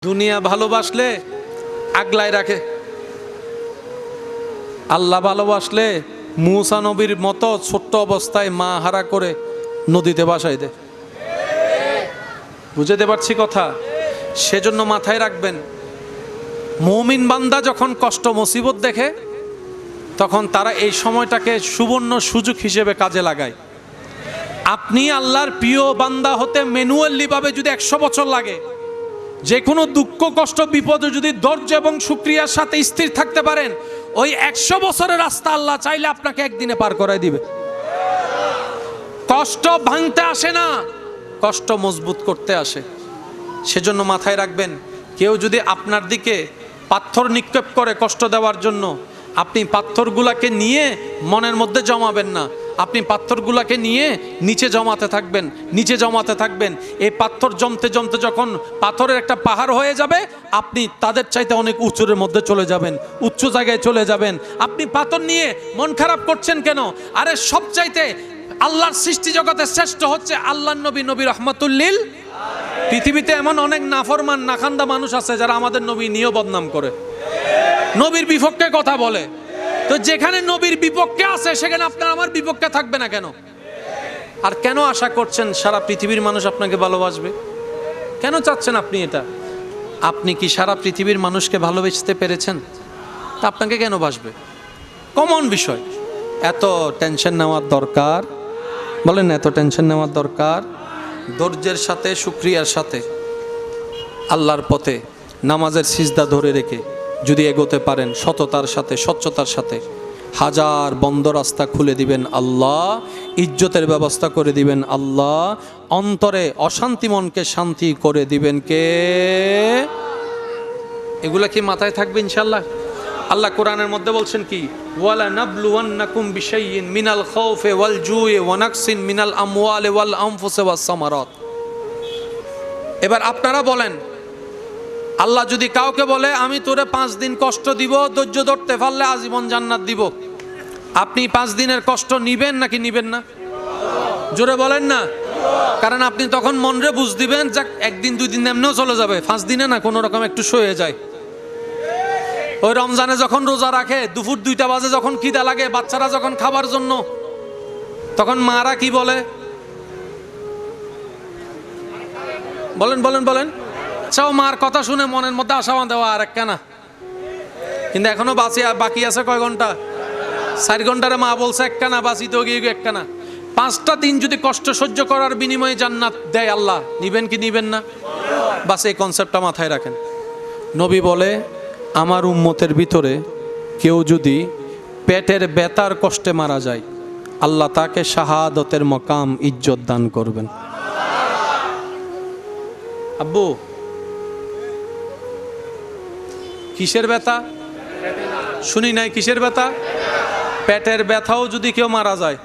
দুনিয়া ভালোবাসলে আগলায় রাখে, আল্লাহ ভালোবাসলে মুসা নবীর মতো ছোট্ট অবস্থায় মা হারা করে নদীতে ভাসাই দেয়। বুঝতে পারছি কথা? সেজন্য মাথায় রাখবেন, মুমিন বান্দা যখন কষ্ট মুসিবত দেখে তখন তারা এই সময়টাকে সুবর্ণ সুযোগ হিসেবে কাজে লাগায়। আপনি আল্লাহর প্রিয় বান্দা হতে ম্যানুয়ালি ভাবে যদি 100 বছর লাগে, যে কোনো দুঃখ কষ্ট বিপদে যদি ধৈর্য এবং শুকরিয়ার সাথে স্থির থাকতে পারেন, ওই 100 বছরের রাস্তা আল্লাহ চাইলে আপনাকে একদিনে পার করায় দিবে। কষ্ট ভাঙতে আসে না, কষ্ট মজবুত করতে আসে। সেজন্য মাথায় রাখবেন, কেউ যদি আপনার দিকে পাথর নিক্ষেপ করে কষ্ট দেওয়ার জন্য, আপনি পাথরগুলাকে নিয়ে মনের মধ্যে জমাবেন না, আপনি পাথরগুলাকে নিয়ে নিচে জমাতে থাকবেন, নিচে জমাতে থাকবেন। এই পাথর জমতে জমতে যখন পাথরের একটা পাহাড় হয়ে যাবে, আপনি তাদের চাইতে অনেক উঁচুর মধ্যে চলে যাবেন, উচ্চ জায়গায় চলে যাবেন। আপনি পাথর নিয়ে মন খারাপ করছেন কেন? আরে সব চাইতে আল্লাহর সৃষ্টি জগতে শ্রেষ্ঠ হচ্ছে আল্লাহর নবী, নবী রহমাতুল-লিল। পৃথিবীতে এমন অনেক নাফরমান নাখান্দা মানুষ আছে যারা আমাদের নবী নিয়ে বদনাম করে, নবীর বিপক্ষে কথা বলে। তো যেখানে নবীর বিপক্ষে আছে সেখানে আপনার আমার বিপক্ষে থাকবে না কেন? আর কেন আশা করছেন সারা পৃথিবীর মানুষ আপনাকে ভালোবাসবে? কেন চাচ্ছেন আপনি এটা? আপনি কি সারা পৃথিবীর মানুষকে ভালোবাসতে পেরেছেন? তা আপনাকে কেন বাসবে? কমন বিষয়। এত টেনশন নেওয়ার দরকার? বলেন, এত টেনশন নেওয়ার দরকার? ধৈর্যের সাথে শুকরিয়ার সাথে আল্লাহর পথে নামাজের সিজদা ধরে রেখে যদি এগোতে পারেন, সততার সাথে স্বচ্ছতার সাথে, হাজার বন্ধ রাস্তা খুলে দিবেন আল্লাহ, ইজ্জতের ব্যবস্থা করে দিবেন আল্লাহ, অন্তরে অশান্তি মনকে শান্তি করে দিবেন কে? এগুলা কি মাথায় থাকবে ইনশাআল্লাহ? আল্লাহ কোরআনের মধ্যে বলছেন কি, ওয়ালা নাবলুওয়ান্নাকুম বিশাইইন মিনাল খাউফি ওয়াল জুই ওয়া নাকসিন মিনাল আমওয়ালি ওয়াল আনফুসি ওয়াস সামারাত। এবার আপনারা বলেন, আল্লাহ যদি কাউকে বলে আমি তোরে 5 দিন কষ্ট দিব, ধৈর্য ধরতে পারলে আজীবন জান্নাত দিব, আপনি 5 দিনের কষ্ট নিবেন নাকি নিবেন না? জোরে বলেন না। কারণ আপনি তখন মনরে বুঝ দিবেন, যাক 1 দিন 2 দিন এমনিও চলে যাবে, 5 দিনে না কোনো রকম একটু সয়ে যায়। ওই রমজানে যখন রোজা রাখে, দুপুর 2টা বাজে যখন খিদা লাগে, বাচ্চারা যখন খাবার জন্য, তখন মারা কি বলে? বলেন বলেন বলেন। চাও মার কথা শুনে মনের মধ্যে আশা দেওয়া আর একখানা, কিন্তু এখনো বাকি আছে কয় ঘন্টা? 4 ঘন্টারে মা বলছে একখানা, বাঁচিতেও গিয়ে একখানা। 5টা দিন যদি কষ্ট সহ্য করার বিনিময়ে জান্নাত দেয় আল্লাহ, নিবেন কি নিবেন না? বাস এই কনসেপ্টটা মাথায় রাখেন। নবী বলে, আমার উম্মতের ভিতরে কেউ যদি পেটের ব্যথার কষ্টে মারা যায়, আল্লাহ তাকে শাহাদতের মকাম ইজ্জত দান করবেন। আব্বু, কিসের ব্যথা? শুনি নাই, কিসের ব্যথা? পেটের ব্যথাও যদি কেউ মারা যায়,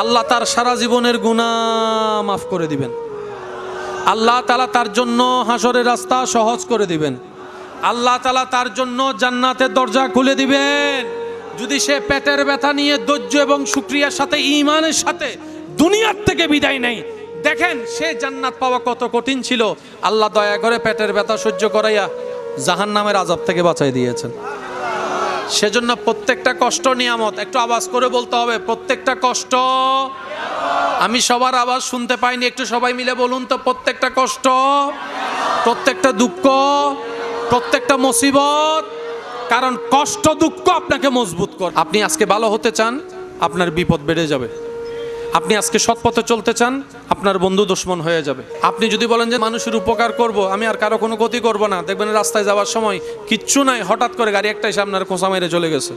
আল্লাহ তার সারা জীবনের গুনাহ মাফ করে দিবেন। আল্লাহ তাআলা তার জন্য হাসরের রাস্তা সহজ করে দিবেন। আল্লাহ তাআলা তার জন্য জান্নাতের দরজা খুলে দিবেন। যদি সে পেটের ব্যথা নিয়ে ধৈর্য এবং শুকরিয়ার সাথে ঈমানের সাথে দুনিয়ার থেকে বিদায় নেয়, দেখেন সে জান্নাত পাওয়া কত কঠিন ছিল, আল্লাহ দয়া করে পেটের ব্যথা সহ্য করাইয়া জাহান্নামের আযাব থেকে বাঁচাই দিয়েছেন। সেজন্য প্রত্যেকটা কষ্ট নিয়ামত। একটু আওয়াজ করে বলতে হবে, প্রত্যেকটা কষ্ট। আমি সবার আওয়াজ শুনতে পাইনি, একটু সবাই মিলে বলুন তো, প্রত্যেকটা কষ্ট, প্রত্যেকটা দুঃখ, প্রত্যেকটা মুসিবত। কারণ কষ্ট দুঃখ আপনাকে মজবুত করে। আপনি আজকে ভালো হতে চান, আপনার বিপদ বেড়ে যাবে। আপনি আজকে সৎ পথে চলতে চান, আপনার বন্ধু দুশ্মন হয়ে যাবে। আপনি যদি বলেন যে মানুষের উপকার করব, আমি আর কারো কোনো ক্ষতি করব না, দেখবেন রাস্তায় যাওয়ার সময় কিচ্ছু নাই, হঠাৎ করে গাড়ি একটা এসে আপনার খোঁচা মেরে চলে গেছে।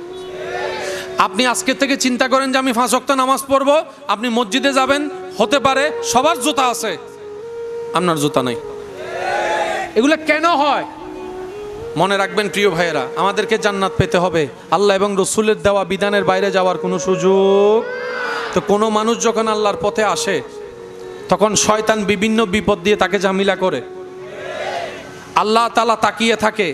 আপনি আজকে থেকে চিন্তা করেন যে আমি 5 ওয়াক্ত নামাজ পড়বো, আপনি মসজিদে যাবেন, হতে পারে সবার জুতা আছে, আপনার জুতা নাই। এগুলো কেন হয়? মনে রাখবেন প্রিয় ভাইয়েরা, আমাদেরকে জান্নাত পেতে হবে, আল্লাহ এবং রসুলের দেওয়া বিধানের বাইরে যাওয়ার কোনো সুযোগ। তো কোনো মানুষ যখন আল্লাহর পথে আসে, তখন শয়তান বিভিন্ন বিপদ দিয়ে তাকে ঝামেলা করে। আল্লাহ তাআলা তাকিয়ে থাকে,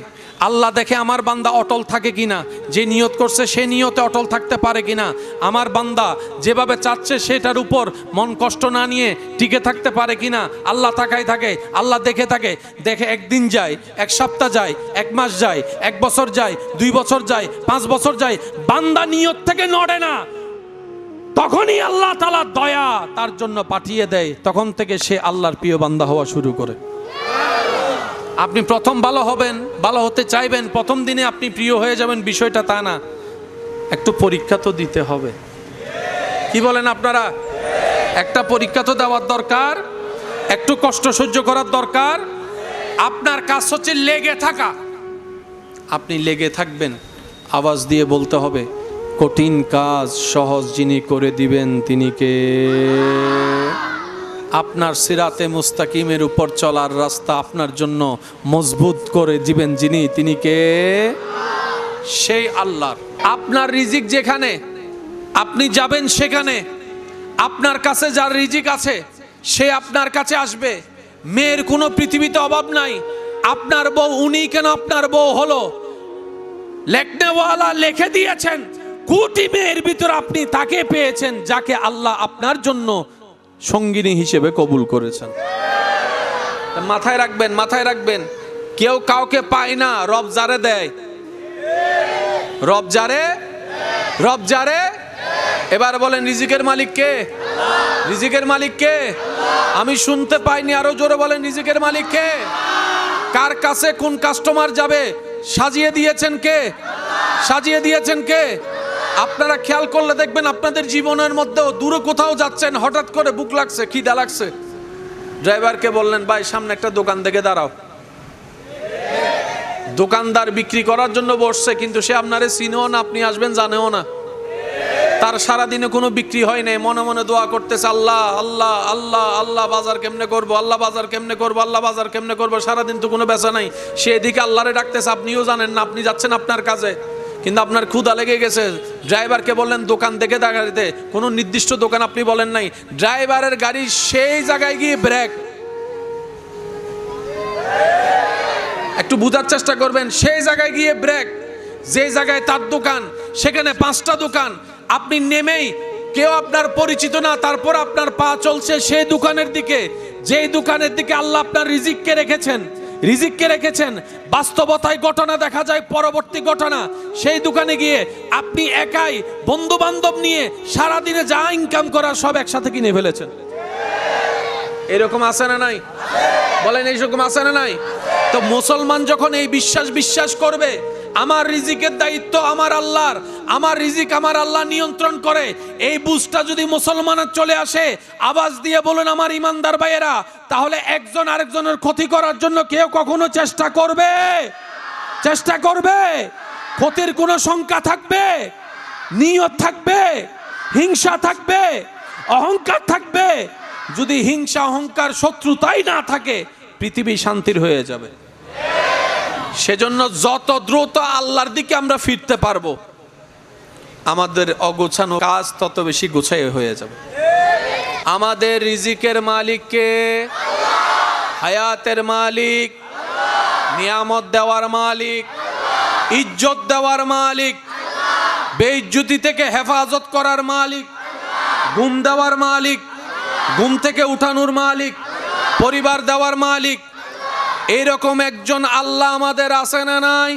আল্লাহ দেখে আমার বান্দা অটল থাকে কিনা, যে নিয়ত করছে সে নিয়তে অটল থাকতে পারে কিনা, আমার বান্দা যেভাবে চাচ্ছে সেটার উপর মন কষ্ট না নিয়ে টিকে থাকতে পারে কিনা। আল্লাহ তাকাই থাকে, আল্লাহ দেখে থাকে। দেখে একদিন যায়, এক সপ্তাহ যায়, এক মাস যায়, এক বছর যায়, 2 বছর যায়, 5 বছর যায়, বান্দা নিয়ত থেকে নড়ে না, তখনই আল্লাহ তাআলা দয়া তার জন্য পাঠিয়ে দেয়। তখন থেকে সে আল্লাহর প্রিয় বান্দা হওয়া শুরু করে। আপনি প্রথম ভালো হবেন, ভালো হতে চাইবেন, প্রথম দিনে আপনি প্রিয় হয়ে যাবেন, বিষয়টা তা না। একটু পরীক্ষা তো দিতে হবে, কি বলেন আপনারা? একটা পরীক্ষা তো দেওয়ার দরকার, একটু কষ্ট সহ্য করার দরকার। আপনার কাজ হচ্ছে লেগে থাকা। আপনি লেগে থাকবেন, আওয়াজ দিয়ে বলতে হবে, কঠিন কাজ সহজ যিনি করে দিবেন তিনি কে? আপনার সিরাতে মুস্তাকিমের উপর চলার রাস্তা আপনার জন্য মজবুত করে দিবেন যিনি, তিনি কে? সেই আল্লাহ। আপনার রিজিক যেখানে আপনি যাবেন সেখানে আপনার কাছে যার রিজিক আছে সে আপনার কাছে আসবে। মেয়ের কোনো পৃথিবীতে অভাব নাই। আপনার বউ, উনি কেন আপনার বউ হলো? লেখনেওয়ালা লিখে দিয়েছেন, কোটি মেয়ের ভিতর আপনি তাকে পেয়েছেন যাকে আল্লাহ আপনার জন্য সঙ্গিনী হিসেবে কবুল করেছেন। মাথায় রাখবেন, মাথায় রাখবেন, কেউ কাউকে পায় না, রব যারে দেয়। রব যারে, রব যারে। এবার বলেন রিজিকের মালিক কে? রিজিকের মালিক কে? আমি শুনতে পাইনি, আরো জোরে বলেন রিজিকের মালিক কে? কার কাছে কোন কাস্টমার যাবে সাজিয়ে দিয়েছেন কে? সাজিয়ে দিয়েছেন কে? আপনারা খেয়াল করলে দেখবেন আপনাদের জীবনের মধ্যেও দূরে কোথাও যাচ্ছেন, হঠাৎ করে বুক লাগছে, খিদা লাগছে, ড্রাইভারকে বললেন ভাই সামনে একটা দোকান দেখে দাঁড়াও। দোকানদার বিক্রি করার জন্য বসছে, কিন্তু সে আপনারে চিনেও না, আপনি আসবেন জানেও না। তার সারাদিনে কোনো বিক্রি হয় নাই, মনে মনে দোয়া করতেছে, আল্লাহ আল্লাহ আল্লাহ আল্লাহ, বাজার কেমনে করবো, আল্লাহ বাজার কেমনে করবো, আল্লাহ বাজার কেমনে করবো। সারাদিন তো কোনো বেচা নাই, সে এদিকে আল্লাহরে ডাকতেছে, আপনিও জানেন না, আপনি যাচ্ছেন আপনার কাজে, কিন্তু আপনার ক্ষুধা লেগে গেছে। ড্রাইভারকে বললেন দোকান দেখে দাঁড়াতে, কোনো নির্দিষ্ট দোকান আপনি বলেন নাই। ড্রাইভারের গাড়ি সেই জায়গায় গিয়ে ব্রেক, একটু বুঝার চেষ্টা করবেন, সেই জায়গায় গিয়ে ব্রেক, যে জায়গায় তার দোকান সেখানে 5টা দোকান। আপনি নেমেই, কেউ আপনার পরিচিত না, তারপর আপনার পা চলছে সেই দোকানের দিকে, যেই দোকানের দিকে আল্লাহ আপনার রিজিককে রেখেছেন, রিজিককে রেখেছেন। বাস্তবতায় ঘটনা দেখা যায়, পরবর্তী ঘটনা, সেই দোকানে গিয়ে আপনি একাই বন্ধু বান্ধব নিয়ে সারাদিনে যা ইনকাম করার সব একসাথে কিনে ফেলেছেন। এরকম আছে না নাই? বলেন এইরকম আছে না নাই? তো মুসলমান যখন এই বিশ্বাস করবে, আমার রিজিকের দায়িত্ব আমার আল্লাহর, আমার রিজিক আমার আল্লাহ নিয়ন্ত্রণ করে, এই বুঝটা যদি মুসলমানের চলে আসে, আওয়াজ দিয়ে বলুন আমার ইমানদার ভাইয়েরা, তাহলে একজন আরেকজনের ক্ষতি করার জন্য কেউ কখনো চেষ্টা করবে? চেষ্টা করবে? ক্ষতির কোনো শঙ্কা থাকবে? নিয়ত থাকবে? হিংসা থাকবে? অহংকার থাকবে? যদি হিংসা অহংকার শত্রুতাই না থাকে, পৃথিবী শান্তির হয়ে যাবে। সেজন্য যত দ্রুত আল্লাহর দিকে আমরা ফিরতে পারবো, আমাদের অগোছানো কাজ তত বেশি গোছায় হয়ে যাবে। আমাদের রিজিকের মালিক কে? হায়াতের মালিক, নিয়ামত দেওয়ার মালিক, ইজ্জত দেওয়ার মালিক, বেইজ্জতি থেকে হেফাজত করার মালিক, ঘুম দেওয়ার মালিক, ঘুম থেকে উঠানোর মালিক, পরিবার দেওয়ার মালিক। এইরকম একজন আল্লাহ আমাদের আছে না নাই?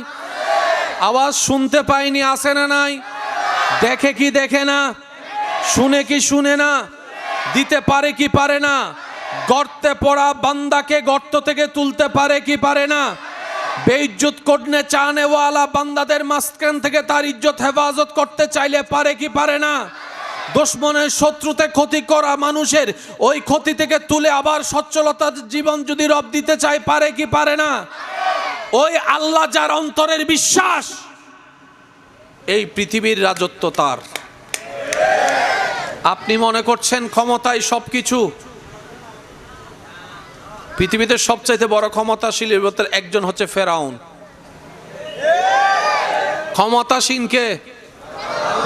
আওয়াজ শুনতে পাইনি, আছে না নাই? দেখে কি দেখে না? শুনে কি শুনে না? দিতে পারে কি পারে না? গর্তে পড়া বান্দাকে গর্ত থেকে তুলতে পারে কি পারে না? বেইজ্জত করতে চানেওয়ালা বান্দাদের মাঝখান থেকে তার ইজ্জত হেফাজত করতে চাইলে পারে কি পারে না? দুশমনের শত্রুতে ক্ষতি করা মানুষের ওই ক্ষতি থেকে তুলে আবার সচ্ছলতার জীবন যদি রব দিতে চায়, পারে কি পারে না? ওই আল্লাহ যার অন্তরের বিশ্বাস, এই পৃথিবীর রাজত্ব তার। আপনি মনে করছেন ক্ষমতায় সবকিছু? পৃথিবীতে সবচাইতে বড় ক্ষমতাশীলের ভিতর একজন হচ্ছে ফেরাউন। ক্ষমতাসীন কে?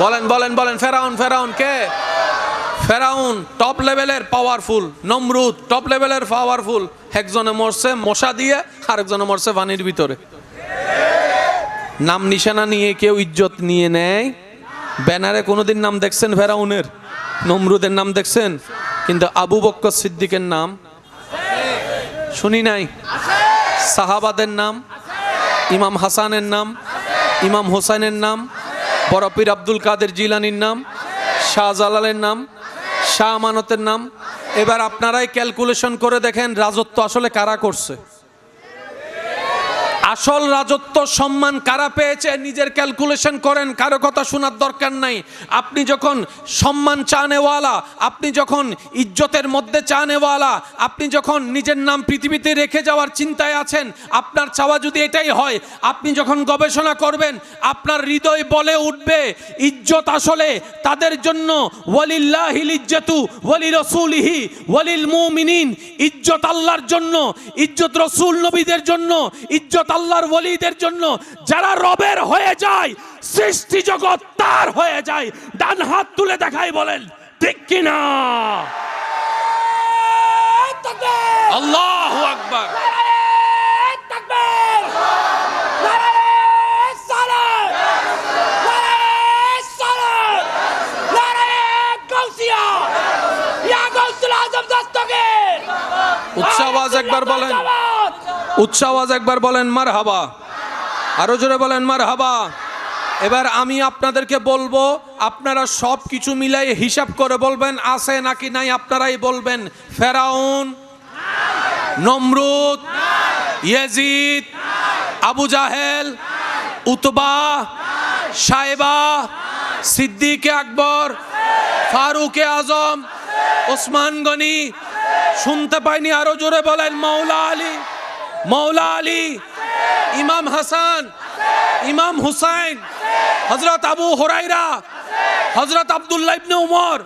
বলেন বলেন বলেন, ফেরাউন। ফেরাউন কে? ফেরাউন টপ লেভেলের পাওয়ারফুল। নমরুদ টপ লেভেলের পাওয়ারফুল। একজনে মরছে মশা দিয়ে, আরেকজনে মরছে পানির ভিতরে। নাম নিশানা নিয়ে কেউ ইজ্জত নিয়ে নেয়। ব্যানারে কোনোদিন নাম দেখছেন ফেরাউনের, নমরুদের নাম দেখছেন? কিন্তু আবু বকর সিদ্দিকের নাম শুনি নাই। সাহাবাদের নাম, ইমাম হাসানের নাম, ইমাম হোসেনের নাম, বড় পীর আব্দুল কাদের জিলানির নাম, শাহজালালের নাম, শাহ আমানতের নাম। এবার আপনারাই ক্যালকুলেশন করে দেখেন রাজত্ব আসলে কারা করছে, আসল রাজত্ব সম্মান কারা পেয়েছে। নিজের ক্যালকুলেশন করেন, কারো কথা শোনার দরকার নাই। আপনি যখন সম্মান চানেওয়ালা, আপনি যখন ইজ্জতের মধ্যে চানেওয়ালা, আপনি যখন নিজের নাম পৃথিবীতে রেখে যাওয়ার চিন্তায় আছেন, আপনার চাওয়া যদি এটাই হয়, আপনি যখন গবেষণা করবেন আপনার হৃদয় বলে উঠবে ইজ্জত আসলে তাদের জন্য, ওয়ালিল্লাহিল ইজ্জাতু ওয়ালি রাসূলিহি ওয়ালিল মুমিনিন। ইজ্জত আল্লাহর জন্য, ইজ্জত রাসূল নবীদের জন্য, ইজ্জত আল্লাহর ওয়ালিদের জন্য। যারা রবের হয়ে যায় সৃষ্টি জগৎ তার হয়ে যায়। ডান হাত তুলে দেখাই বলেন ঠিক কিনা? আল্লাহু আকবার। উচ্চ আওয়াজ একবার বলেন, উচ্চ আওয়াজ একবার বলেন মারহাবা, আরো জোরে বলেন মারহাবা। এবার আমি আপনাদেরকে বলবো, আপনারা সব কিছু মিলাই হিসাব করে বলবেন আছে নাকি নাই। আপনারাই বলবেন ফেরাউন, নমরুদ, ইয়াজিদ, আবু জাহেল, উতবা, সাইবা, সিদ্দিকে আকবর, ফারুকে আজম, ওসমান গনি। শুনতে পাইনি, আরো জোরে বলেন মৌলা আলী, মৌলা আলী, ইমাম হাসান, ইমাম হুসাইন, হযরত আবু হুরায়রা, হযরত আব্দুল্লাহ ইবনে উমর,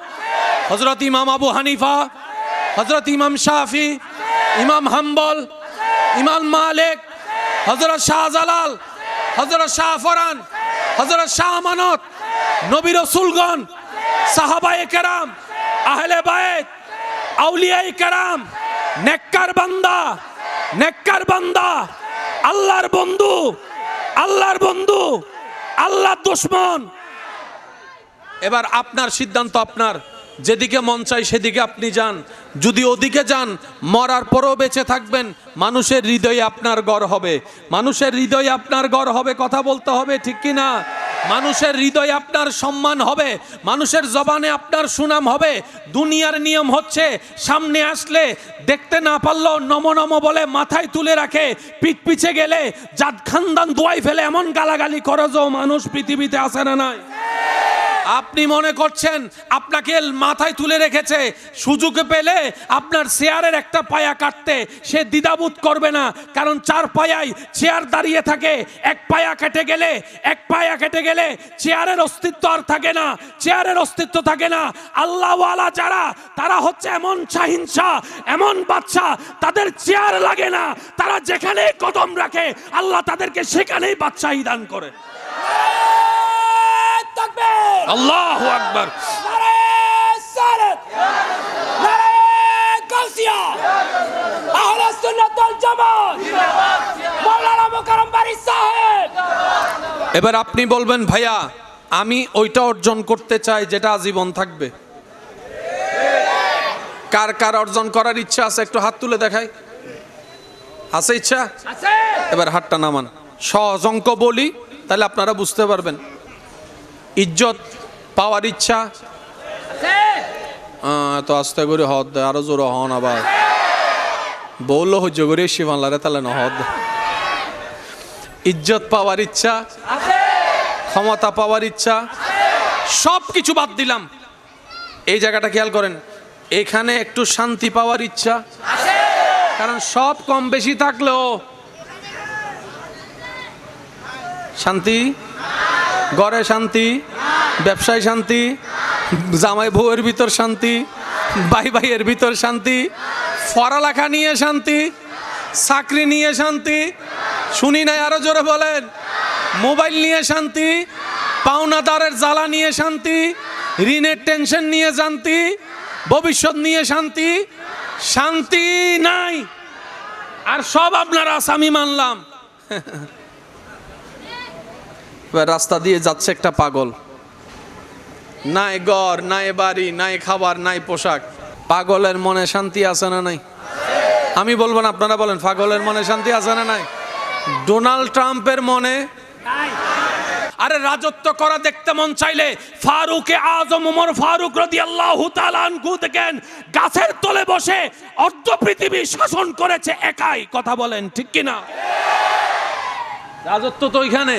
হযরত ইমাম আবু হানিফা, হযরত ইমাম শাফি, ইমাম হাম্বল, ইমাম মালিক, হযরত শাহজালাল, হযরত শাহ ফরান, হযরত শাহ আমানত, নবী রাসূলগণ, সাহাবায়ে কেরাম, আহলে বায়ত, আউলিয়ায়ে কেরাম, নেককার বান্দা, নেককার বান্দা, আল্লাহর বন্ধু, আল্লাহর বন্ধু, আল্লাহর দুশমন। এবার আপনার সিদ্ধান্ত, আপনার যেদিকে মন চাই সেদিকে আপনি যান। যদি ওদিকে যান, মরার পরও বেঁচে থাকবেন, মানুষের হৃদয়ে আপনার গড় হবে, মানুষের হৃদয়ে আপনার গড় হবে। কথা বলতে হবে ঠিক কি না? মানুষের হৃদয়ে আপনার সম্মান হবে, মানুষের জবানে আপনার সুনাম হবে। দুনিয়ার নিয়ম হচ্ছে সামনে আসলে দেখতে না পারলেও নম নম বলে মাথায় তুলে রাখে, পিঠ পিছে গেলে জাত খানদান দোয়াই ফেলে, এমন গালাগালি করে যে মানুষ পৃথিবীতে আছে না নাই? আপনি মনে করছেন আপনাকে মাথায় তুলে রেখেছে, সুযোগ পেলে আপনার চেয়ারের একটা পায়া কাটতে সে দ্বিধাবোধ করবে না, কারণ চার পায়ায় চেয়ার দাঁড়িয়ে থাকে। এক পায়া কেটে গেলে, এক পায়া কেটে গেলে চেয়ারের অস্তিত্ব আর থাকে না, চেয়ারের অস্তিত্ব থাকে না। আল্লাহওয়ালা যারা, তারা হচ্ছে এমন শাহিনশা, এমন বাদশা, তাদের চেয়ার লাগে না, তারা যেখানে কদম রাখে আল্লাহ তাদেরকে সেখানেই বাদশাহী দান করে। আল্লাহু আকবার। এবার আপনি বলবেন ভাইয়া আমি ওইটা অর্জন করতে চাই যেটা আজীবন থাকবে। কার কার অর্জন করার ইচ্ছা আছে একটু হাত তুলে দেখাই। আছে ইচ্ছা? এবার হাতটা নামান, সহজ অঙ্ক বলি তাহলে আপনারা বুঝতে পারবেন। ইজ্জত পাওয়ার ইচ্ছা? তো আস্তে করে হদ, আরো জোর হন, আবার বললো হজ্জ করে শিবানলারে তাহলে না হদ। ইজ্জত পাওয়ার ইচ্ছা, ক্ষমতা পাওয়ার ইচ্ছা, সব কিছু বাদ দিলাম। এই জায়গাটা খেয়াল করেন, এখানে একটু শান্তি পাওয়ার ইচ্ছা, কারণ সব কম বেশি থাকলেও শান্তি, ঘরে শান্তি, ব্যবসায় শান্তি, জামাই বউয়ের ভিতর শান্তি, ভাই ভাইয়ের ভিতর শান্তি, পড়ালেখা নিয়ে শান্তি, চাকরি নিয়ে শান্তি, শুনি নাই আরো জোরে বলেন, মোবাইল নিয়ে শান্তি, পাওনাদারের জ্বালা নিয়ে শান্তি, ঋণের টেনশন নিয়ে শান্তি, ভবিষ্যৎ নিয়ে শান্তি। শান্তি নাই, আর সব আপনারা আমি মানলাম। রাস্তা দিয়ে যাচ্ছে একটা পাগল, নাই ঘর, নাই বাড়ি, নাই খাবার, নাই পোশাক। পাগলের মনে শান্তি আছে না নাই? আমি বলবো না, আপনারা বলেন, পাগলের মনে শান্তি আছে না নাই? ডোনাল্ড ট্রাম্পের মনে, আরে রাজত্ব করা দেখতে মন চাইলে ফারুকে আজম ওমর ফারুক রাদিয়াল্লাহু তাআলা আনহু দেখেন গাছের তলে বসে অর্ধ পৃথিবী শাসন করেছে একাই। কথা বলেন ঠিক কিনা? রাজত্ব তো ওইখানে,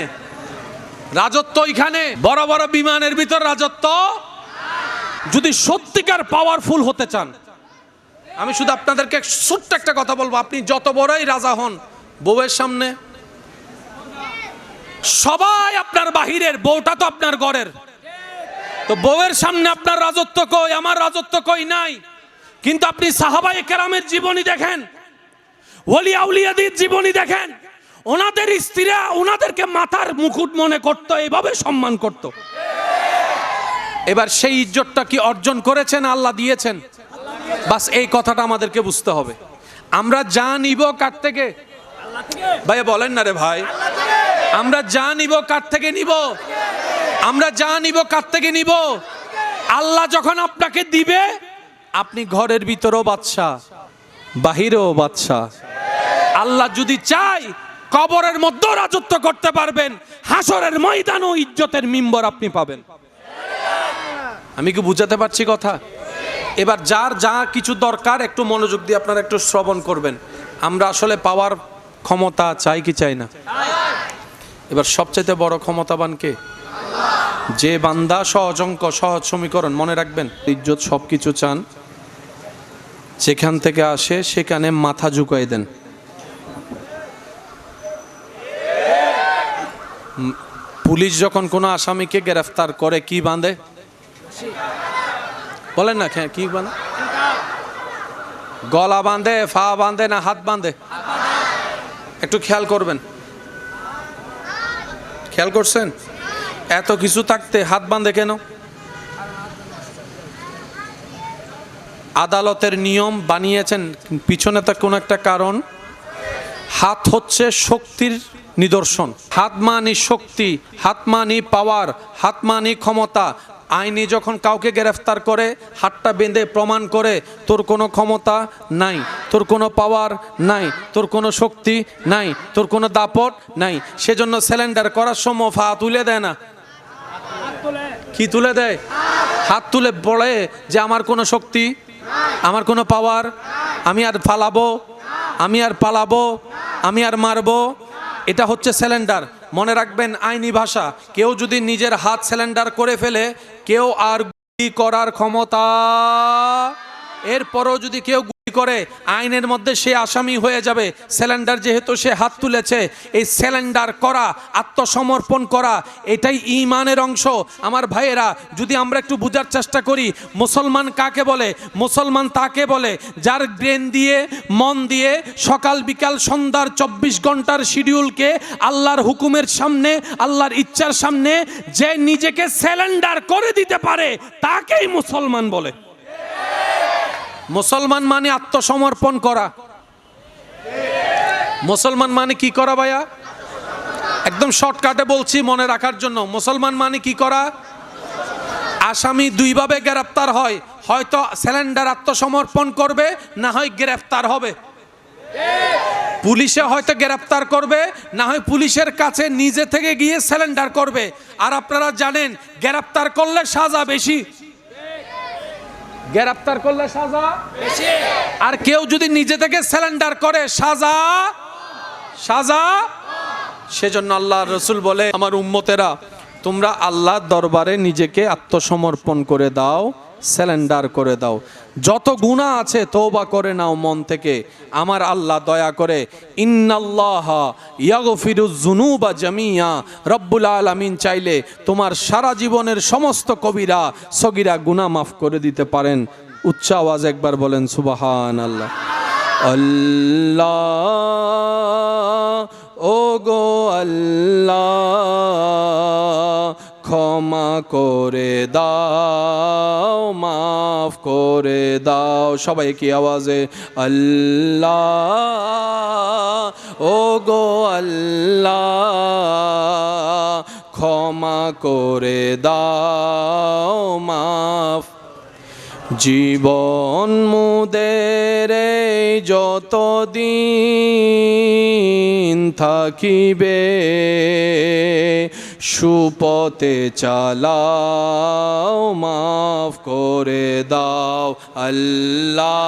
রাজত্ব ওইখানে। বড় বড় বিমানের ভিতর রাজত্ব। যদি সত্যিকার পাওয়ারফুল হতে চান, আমি শুধু আপনাদেরকে ছোট্ট একটা কথা বলবো, আপনি যত বড়ই রাজা হন, বউয়ের সামনে সবাই আপনার বাহিরের, বউটা তো আপনার ঘরের, তো বউয়ের সামনে আপনার রাজত্ব কই? আমার রাজত্ব কই? নাই। কিন্তু আপনি সাহাবায়ে কেরামের জীবনী দেখেন, ওলি আউলিয়াদের জীবনী দেখেন, ওনাদের স্ত্রীরা ওনাদেরকে মাথার মুকুট মনে করত, এইভাবে সম্মান করত। এবার সেই ইজ্জতটা কি অর্জন করেছেন? আল্লাহ দিয়েছেন। বাস এই কথাটা আমাদেরকে বুঝতে হবে। আমরা যা নিব কার থেকে? ভাই বলেন না রে ভাই, আমরা যা নিব কার থেকে নিব? আমরা যা নিব কার থেকে নিব? আল্লাহ যখন আপনাকে দিবে, আপনি ঘরের ভিতরেও বাদশা, বাহিরেও বাদশা। আল্লাহ যদি চায় কবরের মধ্যে রাজত্ব করতে পারবেন, হাসরের ময়দানও ইজ্জতের মিম্বর আপনি পাবেন। আমি কি বুঝাতে পারছি কথা? এবার যার যা কিছু দরকার একটু মনোযোগ দিয়ে আপনারা একটু শ্রবণ করবেন। আমরা আসলে পাওয়ার ক্ষমতা চাই কি চাই না? এবার সবচেয়ে বড় ক্ষমতাবান কে? যে বান্দা সহজ অঙ্ক, সহজ সমীকরণ মনে রাখবেন। ইজ্জত সবকিছু চান, যেখান থেকে আসে সেখানে মাথা ঝুঁকাই দেন। পুলিশ যখন কোনো আসামিকে গ্রেফতার করে কি বাঁধে? বলেন না, কি বাঁধে? গলা বাঁধে, পা বাঁধে না হাত বাঁধে? একটু খেয়াল করবেন। খেয়াল করছেন? এত কিছু থাকতে হাত বাঁধে কেন? আদালতের নিয়ম বানিয়েছেন, পিছনে তো কোনো একটা কারণ। হাত হচ্ছে শক্তির নিদর্শন। হাত মানি শক্তি, হাত মানি পাওয়ার, হাত মানি ক্ষমতা। আইনি যখন কাউকে গ্রেফতার করে, হাতটা বেঁধে প্রমাণ করে তোর কোনো ক্ষমতা নাই, তোর কোনো পাওয়ার নাই, তোর কোনো শক্তি নাই, তোর কোনো দাপট নাই। সেজন্য সিলিন্ডার করার সময় পা তুলে দেয় না, কি তুলে দেয়? হাত তুলে বলে যে আমার কোনো শক্তি, আমার কোনো পাওয়ার, আমি আর পালাবো, আমি আর পালাবো, আমি আর মারবো। এটা হচ্ছে সিলিন্ডার। মনে রাখবেন, আইনি ভাষা, কেউ যদি নিজের হাত সিলিন্ডার করে ফেলে, কেউ আর গুলি করার ক্ষমতা, এরপরও যদি কেউ গুলি করে আইনের মধ্যে সে আসামি হয়ে যাবে। সিলিন্ডার যেহেতু সে হাত তুলেছে, এই সিলিন্ডার করা, আত্মসমর্পণ করা, এটাই ঈমানের অংশ। আমার ভাইয়েরা, যদি আমরা একটু বোঝার চেষ্টা করি, মুসলমান কাকে বলে? মুসলমান তাকে বলে যার ব্রেন দিয়ে, মন দিয়ে সকাল বিকাল সন্ধ্যার 24 ঘন্টার শিডিউলকে আল্লাহর হুকুমের সামনে, আল্লাহর ইচ্ছার সামনে যে নিজেকে সিলিন্ডার করে দিতে পারে, তাকেই মুসলমান বলে। মুসলমান মানে আত্মসমর্পণ করা। মুসলমান মানে কি করা ভাইয়া? একদম শর্টকাটে বলছি মনে রাখার জন্য। মুসলমান মানে কি করা? আসামি দুইভাবে গ্রেফতার হয়, হয়তো সিলিন্ডার আত্মসমর্পণ করবে, না হয় গ্রেফতার হবে। পুলিশে হয়তো গ্রেফতার করবে, না হয় পুলিশের কাছে নিজে থেকে গিয়ে সিলিন্ডার করবে। আর আপনারা জানেন, গ্রেফতার করলে সাজা বেশি, গ্রেফতার করলে সাজা বেশি। আর কেউ যদি নিজে থেকে সিলিন্ডার করে, সাজা সাজা। সেজন্য আল্লাহর রাসূল বলে, আমার উম্মতেরা, তোমরা আল্লাহর দরবারে নিজেকে আত্মসমর্পণ করে দাও, সিলিন্ডার করে দাও। যত গুনাহ আছে তওবা করে নাও মন থেকে। আমার আল্লাহ দয়া করে, ইন্নাল্লাহা ইয়াগফিরুজ যুনুবা জামিয়া। রব্বুল আলামিন চাইলে তোমার সারা জীবনের সমস্ত কবিরা সগীরা গুনাহ মাফ করে দিতে পারেন। উচ্চ আওয়াজ একবার বলেন সুবহানাল্লাহ। আল্লাহ, ও গো আল্লাহ, ক্ষমা করে দাও, মাফ করে দাও। সবাই কি আওয়াজে আল্লাহ, ও গো আল্লাহ, ক্ষমা করে দাও মাফ। জীবন মুদের যতদিন থাকিবে, সুপথে চালাও মাফ করে দাও আল্লাহ।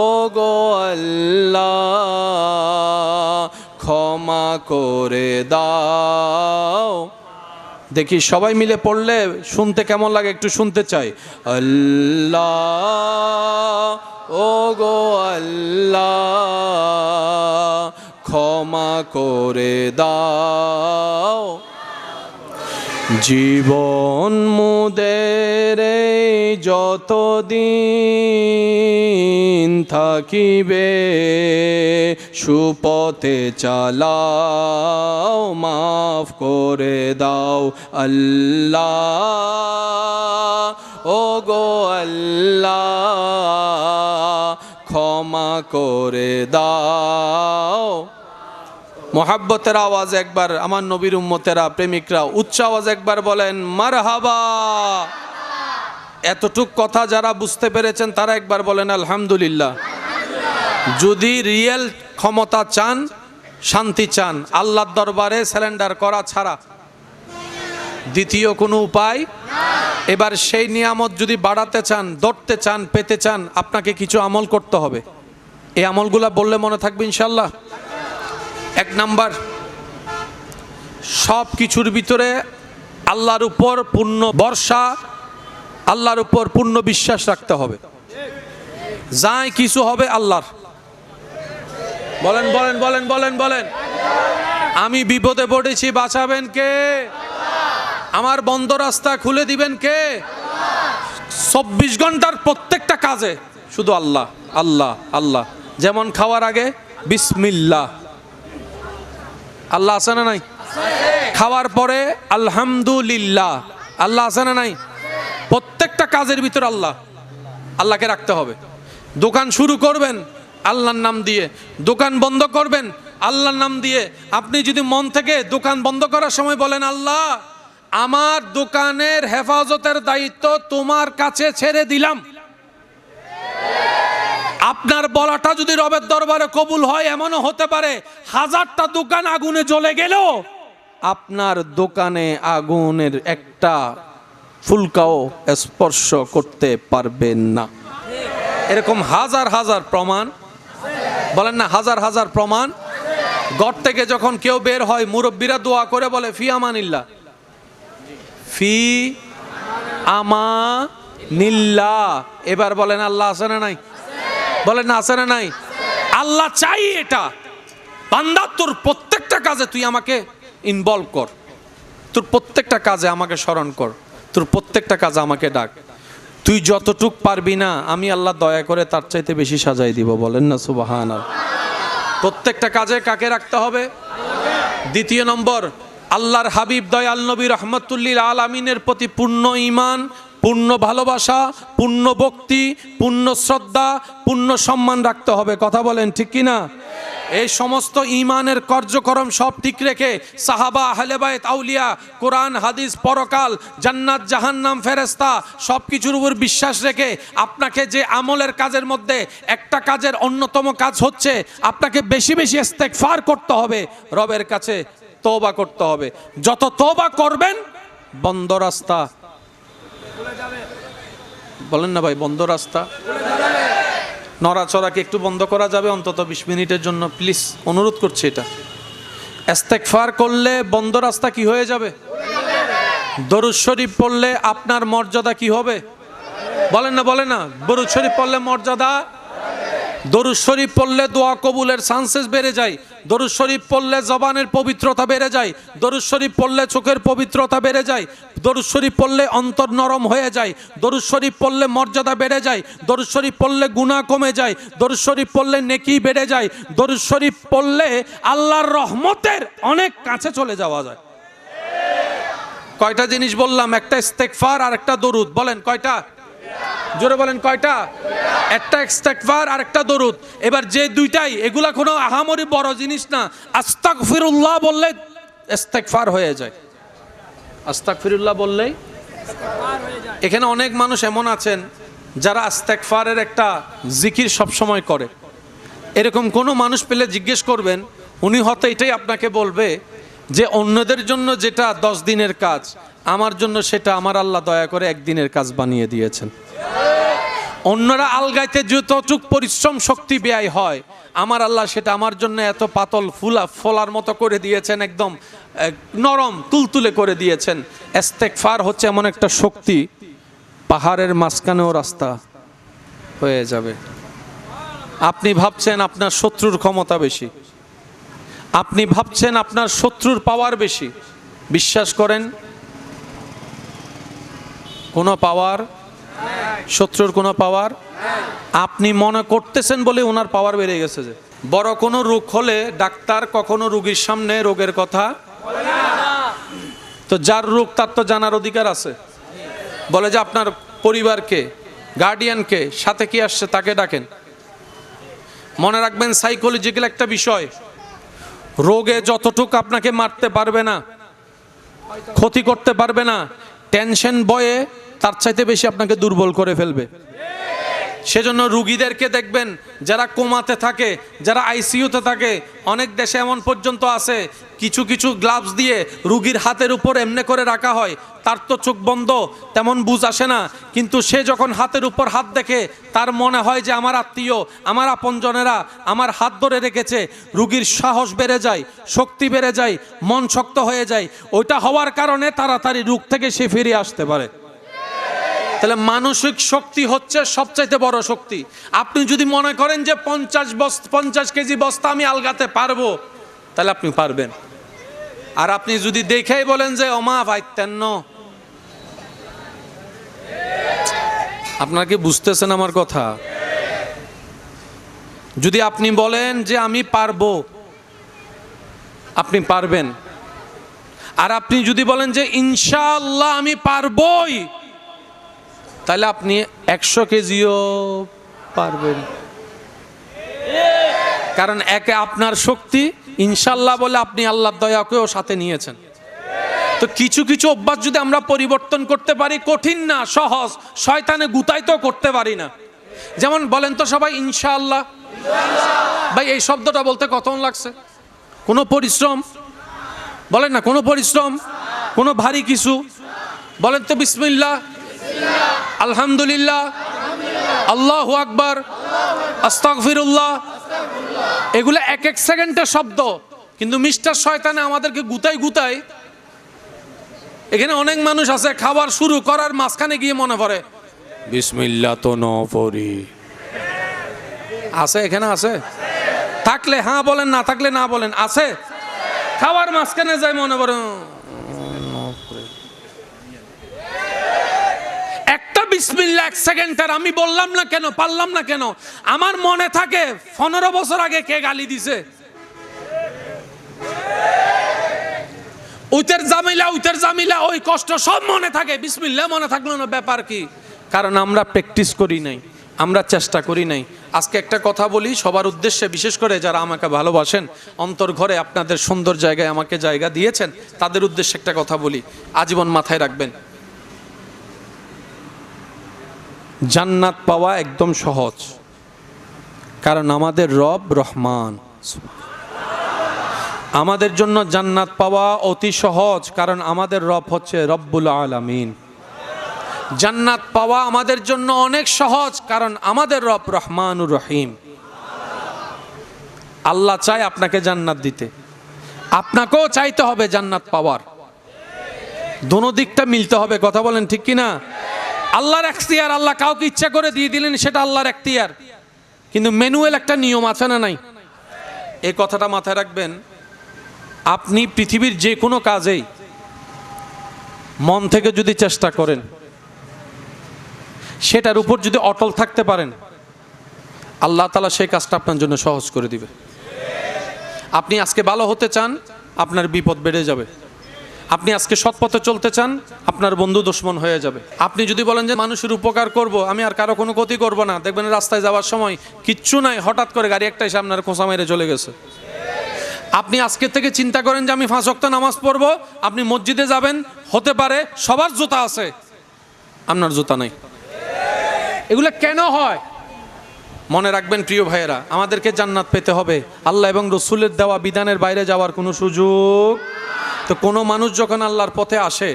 ও গো আল্লাহ ক্ষমা করে দাও। দেখি সবাই মিলে পড়লে শুনতে কেমন লাগে, একটু শুনতে চাই। আল্লাহ ও গো আল্লাহ ক্ষমা করে দাও। জীবন মুদের যতদিন থাকিবে, সুপথে চালাও মাফ করে দাও আল্লাহ। ও গো আল্লাহ ক্ষমা করে দাও। মোহাব্বতের আওয়াজ একবার আমার নবীর উম্মতেরা প্রেমিকরা উচ্চ আওয়াজ একবার বলেন মারহাবা। এতটুক কথা যারা বুঝতে পেরেছেন তারা একবার বলেন আলহামদুলিল্লাহ। যদি রিয়েল ক্ষমতা চান, শান্তি চান, আল্লাহর দরবারে স্যারেন্ডার করা ছাড়া দ্বিতীয় কোনো উপায়। এবার সেই নিয়ামত যদি বাড়াতে চান, ধরতে চান, পেতে চান, আপনাকে কিছু আমল করতে হবে। এই আমলগুলা বললে মনে থাকবে ইনশাল্লাহ। এক নাম্বার, সব কিছুর ভিতরে আল্লাহর উপর পূর্ণ ভরসা, আল্লাহর উপর পূর্ণ বিশ্বাস রাখতে হবে। যাই কিছু হবে আল্লাহর। বলেন বলেন বলেন বলেন বলেন। আমি বিপদে পড়েছি, বাঁচাবেন কে? আমার বন্ধ রাস্তা খুলে দিবেন কে? 24 ঘন্টার প্রত্যেকটা কাজে শুধু আল্লাহ আল্লাহ আল্লাহ। যেমন খাওয়ার আগে বিসমিল্লাহ, আল্লাহ আছে না নাই? খাওয়ার পরে আলহামদুলিল্লাহ, আল্লাহ আছে না নাই? প্রত্যেকটা কাজের ভিতর আল্লাহ, আল্লাহকে রাখতে হবে। দোকান শুরু করবেন আল্লাহর নাম দিয়ে, দোকান বন্ধ করবেন আল্লাহর নাম দিয়ে। আপনি যদি মন থেকে দোকান বন্ধ করার সময় বলেন আল্লাহ আমার দোকানের হেফাজতের দায়িত্ব তোমার কাছে ছেড়ে দিলাম, আপনার বলাটা যদি রবের দরবারে কবুল হয়, এমনও হতে পারে 1000টা দোকান আগুনে জ্বলে গেলেও আপনার দোকানে আগুনের একটা ফুলকাও স্পর্শ করতে পারবেন না। এরকম হাজার হাজার প্রমাণ, বলেন না হাজার হাজার প্রমাণ। ঘর থেকে যখন কেউ বের হয় মুরব্বীরা দোয়া করে বলে ফি আমানিল্লাহ, ফি আমানিল্লাহ। এবার বলেন আল্লাহ আছে না নাই? বলেন না আছে না নাই? আল্লাহ চাই এটা। বান্দা তোর প্রত্যেকটা কাজে তুই আমাকে ইনভলভ কর, তোর প্রত্যেকটা কাজে আমাকে স্মরণ কর, তোর প্রত্যেকটা কাজে আমাকে ডাক। তুই যতটুক পারবি না আমি আল্লাহ দয়া করে তার চাইতে বেশি সাজাই দিব। বলেন না সুবহানাল্লাহ। প্রত্যেকটা কাজে কাকে রাখতে হবে? দ্বিতীয় নম্বর, আল্লাহর হাবিব দয়াল নবী রহমতুল্লিল আলামিনের প্রতি পূর্ণ ঈমান, পূর্ণ ভালোবাসা, পূর্ণ ভক্তি, পূর্ণ শ্রদ্ধা, পূর্ণ সম্মান রাখতে হবে। কথা বলেন ঠিক কি না? এই সমস্ত ঈমানের কার্যক্রম সব ঠিক রেখে সাহাবা, আহলে বাইত, আউলিয়া, কোরআন, হাদিস, পরকাল, জান্নাত, জাহান্নাম, ফেরেশতা সব কিছুর উপর বিশ্বাস রেখে আপনাকে যে আমলের কাজের মধ্যে একটা কাজের অন্যতম কাজ হচ্ছে আপনাকে বেশি বেশি ইস্তেগফার করতে হবে, রবের কাছে তওবা করতে হবে। যত তওবা করবেন বন্ধ রাস্তা, বলেন না ভাই, বন্ধ রাস্তা, নড়াচড়াকে একটু বন্ধ করা যাবে অন্তত 20 মিনিটের জন্য, প্লিজ অনুরোধ করছি। এটা ইস্তেগফার করলে বন্ধ রাস্তা কি হয়ে যাবে? দরুদ শরীফ পড়লে আপনার মর্যাদা কি হবে? বলেন না বলেন না। দরুদ শরীফ পড়লে মর্যাদা, দরুদ শরীফ পড়লে দোয়া কবুলের চান্সেস বেড়ে যায়, দরুদ শরীফ পড়লে জবানের পবিত্রতা বেড়ে যায়, দরুদ শরীফ পড়লে চোখের পবিত্রতা বেড়ে যায়, দরুদ শরীফ পড়লে অন্তর নরম হয়ে যায়, দরুদ শরীফ পড়লে মর্যাদা বেড়ে যায়, দরুদ শরীফ পড়লে গুনাহ কমে যায়, দরুদ শরীফ পড়লে নেকি বেড়ে যায়, দরুদ শরীফ পড়লে আল্লাহর রহমতের অনেক কাছে চলে যাওয়া যায়। কয়টা জিনিস বললাম? একটা ইস্তেগফার আর একটা দরুদ। বলেন কয়টা? জোরে বলেন কয়টা? একটা ইস্তেগফার আর একটা দরুদ। এবার যে দুইটাই, এগুলা কোনো আহামরি বড় জিনিস না। আস্তাগফিরুল্লাহ বললে ইস্তেগফার হয়ে যায়। আস্তাগফিরুল্লাহ বললেই এখানে অনেক মানুষ এমন আছেন যারা ইস্তেগফারের একটা জিকির সবসময় করে। এরকম কোনো মানুষ পেলে জিজ্ঞেস করবেন, উনি হয়তো এটাই আপনাকে বলবে যে অন্যদের জন্য যেটা 10 দিনের কাজ, আমার জন্য সেটা আমার আল্লাহ দয়া করে একদিনের কাজ বানিয়ে দিয়েছেন। অন্যরা আলগাইতে যতটুক পরিশ্রম শক্তি ব্যয় হয়, আমার আল্লাহ সেটা আমার জন্য এত পাতল ফোলার মতো করে দিয়েছেন, একদম নরম তুলতুলে করে দিয়েছেন। ইস্তেগফার হচ্ছে এমন একটা শক্তি, পাহাড়ের মাঝখানেও রাস্তা হয়ে যাবে। আপনি ভাবছেন আপনার শত্রুর ক্ষমতা বেশি, আপনি ভাবছেন আপনার শত্রুর পাওয়ার বেশি, বিশ্বাস করেন কোনো পাওয়ার, শত্রুর কোনো পাওয়ার, আপনি মনে করতেছেন বলে ওনার পাওয়ার বেড়ে গেছে। যে বড় কোনো রোগ হলে ডাক্তার কখনো রোগীর সামনে রোগের কথা তো যার রোগ তার তো জানার অধিকার আছে, বলে যে আপনার পরিবারকে, গার্ডিয়ানকে, সাথে কি আসছে তাকে ডাকেন। মনে রাখবেন সাইকোলজিক্যাল একটা বিষয়, রোগে যতটুকু আপনাকে মারতে পারবে না, ক্ষতি করতে পারবে না, টেনশন বয়ে তার চাইতে বেশি আপনাকে দুর্বল করে ফেলবে। সেজন্য রুগীদেরকে দেখবেন যারা কোমাতে থাকে, যারা আইসিইউতে থাকে, অনেক দেশে এমন পর্যন্ত আছে কিছু কিছু গ্লাভস দিয়ে রুগীর হাতের উপর এমনি করে রাখা হয়, তার তো চোখ বন্ধ, তেমন বুঝ আসে না, কিন্তু সে যখন হাতের উপর হাত দেখে তার মনে হয় যে আমার আত্মীয়, আমার আপনজনেরা আমার হাত ধরে রেখেছে। রুগীর সাহস বেড়ে যায়, শক্তি বেড়ে যায়, মন শক্ত হয়ে যায়। ওইটা হওয়ার কারণে তাড়াতাড়ি রোগ থেকে সে ফিরে আসতে পারে। তাহলে মানসিক শক্তি হচ্ছে সবচাইতে বড় শক্তি। আপনি যদি মনে করেন যে 50 কেজি বস্তা আমি আলগাতে পারবো, তাহলে আপনি পারবেন। আর আপনি যদি দেখেই বলেন যে ওমা ভাইতেন, আপনারা কি বুঝতেছেন আমার কথা? যদি আপনি বলেন যে আমি পারবো, আপনি পারবেন। আর আপনি যদি বলেন যে ইনশাআল্লাহ আমি পারবই, তাহলে আপনি 100 কেজিও পারবেন। কারণ একে আপনার শক্তি, ইনশাআল্লাহ বলে আপনি আল্লাহর দয়াকেও সাথে নিয়েছেন। তো কিছু কিছু অভ্যাস যদি আমরা পরিবর্তন করতে পারি, কঠিন না, সহজ, শয়তানে গুতাইতেও করতে পারি না। যেমন বলেন তো সবাই ইনশাআল্লাহ। ভাই এই শব্দটা বলতে কতক্ষণ লাগছে? কোনো পরিশ্রম বলেন না, কোনো পরিশ্রম, কোনো ভারী কিছু বলেন তো বিসমিল্লাহ, আলহামদুলিল্লাহ, আল্লাহু আকবার, আস্তাগফিরুল্লাহ, এগুলো এক এক সেকেন্ডের শব্দ, কিন্তু মিস্টার শয়তানে আমাদেরকে গুতাই। এখানে অনেক মানুষ আছে খাবার শুরু করার মাঝখানে গিয়ে মনে পড়ে বিসমিল্লাহ তো ন পড়ি। আছে এখানে? আছে? থাকলে হ্যাঁ বলেন, না থাকলে না বলেন। আছে? খাবার মাঝখানে যায় মনে পড়ে একটা বিসমিল্লাহ, 1 সেকেন্ডের আমি বললাম না কেন, পারলাম না কেন, আমার মনে থাকে 15 বছর আগে কে গালি দিছে। উইতের জামিলা ওই কষ্ট সব মনে থাকে, বিসমিল্লাহ মনে থাকলো না, ব্যাপার কি? কারণ আমরা প্র্যাকটিস করি নাই, আমরা চেষ্টা করি নাই। আজকে একটা কথা বলি সবার উদ্দেশ্যে, বিশেষ করে যারা আমাকে ভালোবাসেন, অন্তর ঘরে আপনাদের সুন্দর জায়গায় আমাকে জায়গা দিয়েছেন, তাদের উদ্দেশ্যে একটা কথা বলি, আজীবন মাথায় রাখবেন। জান্নাত পাওয়া একদম সহজ, কারণ আমাদের রব রহমান। আমাদের জন্য জান্নাত পাওয়া অতি সহজ, কারণ আমাদের রব হচ্ছে রব্বুল আলামিন। জান্নাত পাওয়া আমাদের জন্য অনেক সহজ, কারণ আমাদের রব রহমানুর রহিম। আল্লাহ চায় আপনাকে জান্নাত দিতে, আপনাকেও চাইতে হবে জান্নাত পাওয়ার। দোনো দিকটা মিলতে হবে, কথা বলেন ঠিক কিনা? আল্লাহর এখতিয়ার, আল্লাহ কাউকে ইচ্ছা করে দিয়ে দিলেন, সেটা আল্লাহর এখতিয়ার, কিন্তু ম্যানুয়াল একটা নিয়ম আছে না নাই? এই কথাটা মাথায় রাখবেন। আপনি পৃথিবীর যে কোনো কাজেই মন থেকে যদি চেষ্টা করেন, সেটার উপর যদি অটল থাকতে পারেন, আল্লাহ তাআলা সেই কাজটা আপনার জন্য সহজ করে দিবে। আপনি আজকে ভালো হতে চান, আপনার বিপদ বেড়ে যাবে। আপনি আজকে সৎ পথে চলতে চান, আপনার বন্ধু দুশমন হয়ে যাবে। আপনি যদি বলেন যে মানুষের উপকার করব, আমি আর কারো কোনো ক্ষতি করব না, দেখবেন রাস্তায় যাওয়ার সময় কিচ্ছু নাই, হঠাৎ করে গাড়ি একটা এসে আপনার খোঁচা মেরে চলে গেছে। আপনি আজকে থেকে চিন্তা করেন যে আমি 5 ওয়াক্ত নামাজ পড়বো, আপনি মসজিদে যাবেন, হতে পারে সবার জুতা আছে, আপনার জুতা নাই। এগুলো কেন হয়? মনে রাখবেন প্রিয় ভাইয়েরা, আমাদেরকে জান্নাত পেতে হবে, আল্লাহ এবং রসুলের দেওয়া বিধানের বাইরে যাওয়ার কোনো সুযোগ। তো কোনো মানুষ যখন আল্লাহর পথে আসে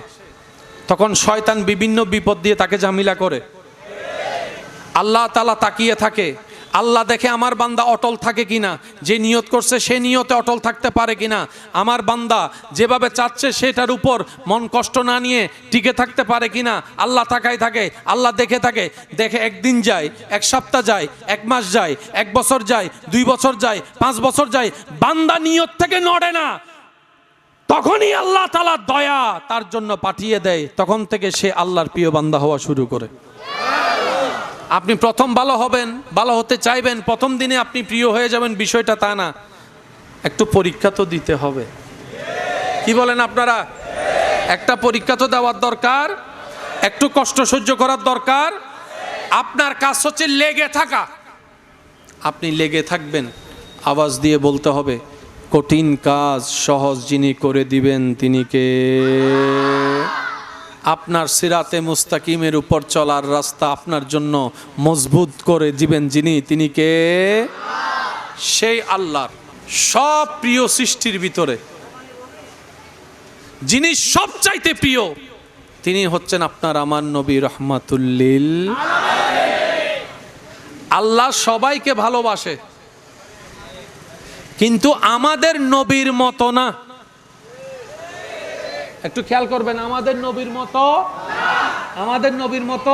তখন শয়তান বিভিন্ন বিপদ দিয়ে তাকে ঝামেলা করে। আল্লাহ তাআলা তাকিয়ে থাকে, আল্লাহ দেখে আমার বান্দা অটল থাকে কিনা, যে নিয়ত করছে সে নিয়তে অটল থাকতে পারে কিনা, আমার বান্দা যেভাবে চাচ্ছে সেটার উপর মন কষ্ট না নিয়ে টিকে থাকতে পারে কিনা, আল্লাহ তাকাই থাকে, আল্লাহ দেখে থাকে। দেখে একদিন যায়, এক সপ্তাহ যায়, এক মাস যায়, 1 বছর যায়, 2 বছর যায়, 5 বছর যায়, বান্দা নিয়ত থেকে নড়ে না, তখনই আল্লাহ তাআলা দয়া তার জন্য পাঠিয়ে দেয়, তখন থেকে সে আল্লাহর প্রিয় বান্দা হওয়া শুরু করে। আপনি প্রথম ভালো হবেন, ভালো হতে চাইবেন, প্রথম দিনে আপনি প্রিয় হয়ে যাবেন, বিষয়টা তা না, একটু পরীক্ষা তো দিতে হবে। কি বলেন আপনারা? একটা পরীক্ষা তো দেওয়ার দরকার, একটু কষ্ট সহ্য করার দরকার। আপনার কাজ হচ্ছে লেগে থাকা, আপনি লেগে থাকবেন, আওয়াজ দিয়ে বলতে হবে, কঠিন কাজ সহজ যিনি করে দিবেন তিনি কে? আপনার সিরাতে মুস্তাকিমের উপর চলার রাস্তা আপনার জন্য মজবুত করে দিবেন যিনি, তিনি কে? সেই আল্লাহর সব প্রিয় সৃষ্টির ভিতরে যিনি সবচাইতে প্রিয়, তিনি হচ্ছেন আপনার আমার নবী রহমাতুল্লিল। আল্লাহ সবাইকে ভালোবাসে, কিন্তু আমাদের নবীর মতো না। একটু খেয়াল করবেন, আমাদের নবীর মতো, আমাদের নবীর মতো।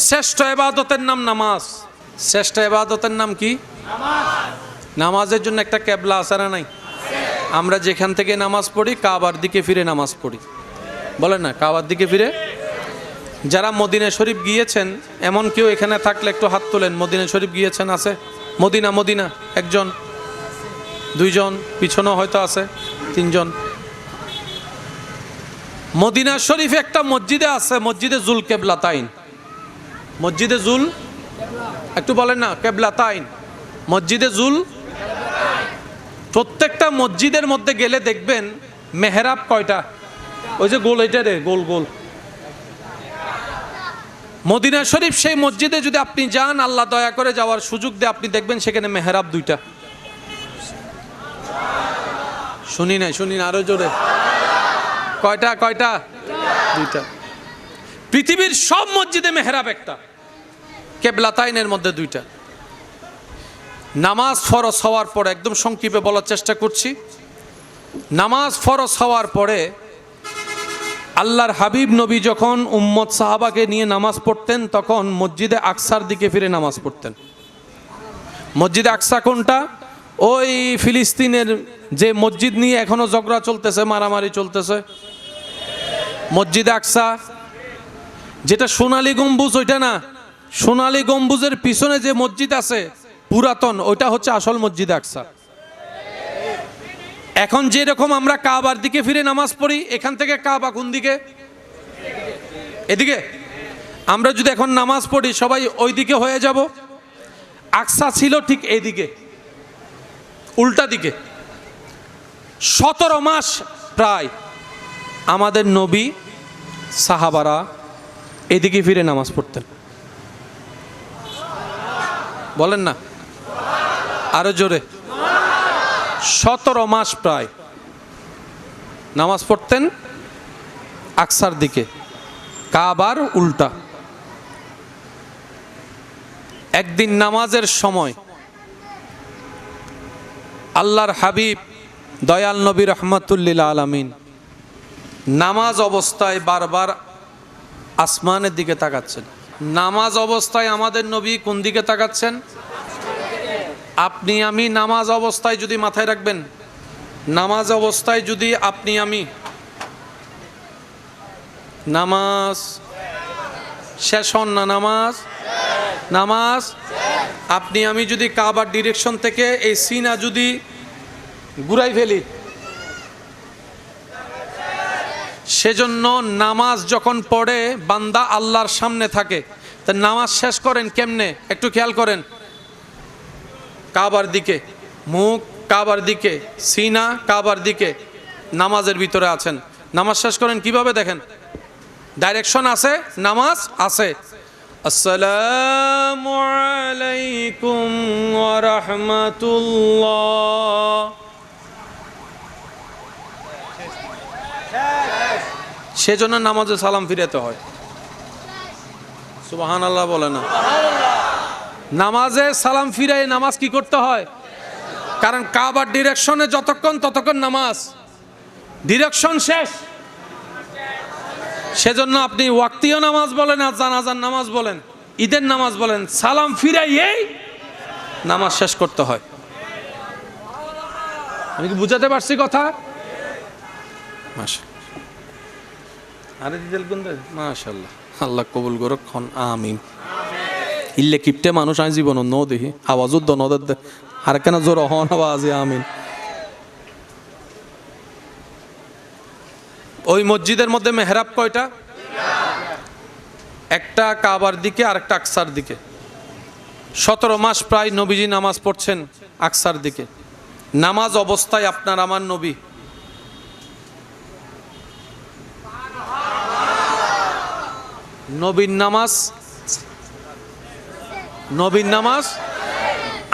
শ্রেষ্ঠ ইবাদতের নাম নামাজ। শ্রেষ্ঠ ইবাদতের নাম কি? নামাজের জন্য একটা কেবলা আছে না নাই? আমরা যেখান থেকে নামাজ পড়ি কাবার দিকে ফিরে নামাজ পড়ি, বলেন না, কাবার দিকে ফিরে। যারা মদিনা শরীফ গিয়েছেন, এমন কেউ এখানে থাকলে একটু হাত তোলেন, মদিনা শরীফ গিয়েছেন? আছে? মদিনা, মদিনা একজন, 2 জন, পিছনেও হয়তো আছে 3 জন। মদিনা শরীফে একটা মসজিদে আছে, মসজিদে জুল কেবলাতাইন। মসজিদে জুল, একটু বলেন না, কেবলাতাইন, মসজিদে জুল। প্রত্যেকটা মসজিদের মধ্যে গেলে দেখবেন মেহরাব কয়টা? ওই যে গোল, এটা রে, গোল গোল। মদিনা শরীফ সেই মসজিদে যদি আপনি যান, আল্লাহ দয়া করে যাওয়ার সুযোগ দিয়ে, আপনি দেখবেন সেখানে মেহরাব 2টা। শুনি না, শুনি না, আরো জোরে। কয়টা? কয়টা? 2টা। পৃথিবীর সব মসজিদে মেহরাব একটা, কেবলাতাইনের মধ্যে 2টা। নামাজ ফরজ হওয়ার পরে, একদম সংক্ষেপে বলার চেষ্টা করছি, নামাজ ফরজ হওয়ার পরে আল্লাহর হাবিব নবী যখন উম্মত সাহাবাকে নিয়ে নামাজ পড়তেন, তখন মসজিদে আকসার দিকে ফিরে নামাজ পড়তেন। মসজিদে আকসা কোনটা? ওই ফিলিস্তিনের যে মসজিদ নিয়ে এখনো ঝগড়া চলতেছে, মারামারি চলতেছে, মসজিদে আকসা, যেটা সোনালী গম্বুজ, ওইটা না, সোনালী গম্বুজের পিছনে যে মসজিদ আছে পুরাতন, ওইটা হচ্ছে আসল মসজিদে আকসা। এখন যেরকম আমরা কাবার দিকে ফিরে নামাজ পড়ি, এখান থেকে কাবা কোন দিকে? এদিকে। আমরা যদি এখন নামাজ পড়ি সবাই ওই দিকে হয়ে যাব। আকসা ছিল ঠিক এদিকে, উল্টা দিকে। 17 মাস প্রায় আমাদের নবী সাহাবারা এদিকে ফিরে নামাজ পড়তেন। বলেন না, আরো জোরে। 17 মাস প্রায় নামাজ পড়তেন আকসার দিকে, কাবার উল্টা। একদিন নামাজের সময় আল্লাহর হাবিব দয়াল নবী রহমাতুল্লিল আলামিন নামাজ অবস্থায় বারবার আসমানের দিকে তাকাচ্ছেন। নামাজ অবস্থায় আমাদের নবী কোন দিকে তাকাচ্ছেন? আপনি আমি নামাজ অবস্থায় যদি মাথায় রাখবেন, নামাজ অবস্থায় যদি আপনি আমি নামাজ শেষ হন না, নামাজ আপনি আমি যদি কাবার ডিরেকশন থেকে এই সিনা যদি ঘুরাই ফেলি, সেজন্য নামাজ যখন পড়ে বান্দা আল্লাহর সামনে থাকে, তা নামাজ শেষ করেন কেমনে? একটু খেয়াল করেন, কাবার দিকে মুখ কাবার দিকে, সিনা কাবার দিকে, নামাজের ভিতরে আছেন। নামাজ শেষ করেন কিভাবে দেখেন, ডাইরেকশন আছে, নামাজ আছে। আসসালামু আলাইকুম ওয়া রাহমাতুল্লাহ। সেজন্য নামাজে সালাম ফিরাতে হয়। সুবহানাল্লাহ বলে না, নামাজে সালাম ফিরাই নামাজ কি করতে হয়, কারণ কাবার ডিরেকশনে যতক্ষণ ততক্ষণ নামাজ, ডিরেকশন শেষ। সেজন্য আপনি ওয়াক্তীয় নামাজ বলেন আর জানাজার নামাজ বলেন, ঈদের নামাজ বলেন, সালাম ফিরাইয়েই নামাজ শেষ করতে হয়। আমি কি বুঝাতে পারছি কথা? আরে দিদেল কোনটা, মাশাআল্লাহ, আল্লাহ কবুল করুক, আমিন। ইল্লে কিপটে মানুষ আমি জীবন ন দেখি আওয়াজও দনদ আর কেন জোর হন আওয়াজে আমিন। ওই মসজিদের মধ্যে মেহরাব কয়টা? একটা কাবার দিকে আর একটা আকসার দিকে। 17 মাস প্রায় নবীজি নামাজ পড়ছেন আকসার দিকে। নামাজ অবস্থায় আপনার আমার নবী নবীর নামাজ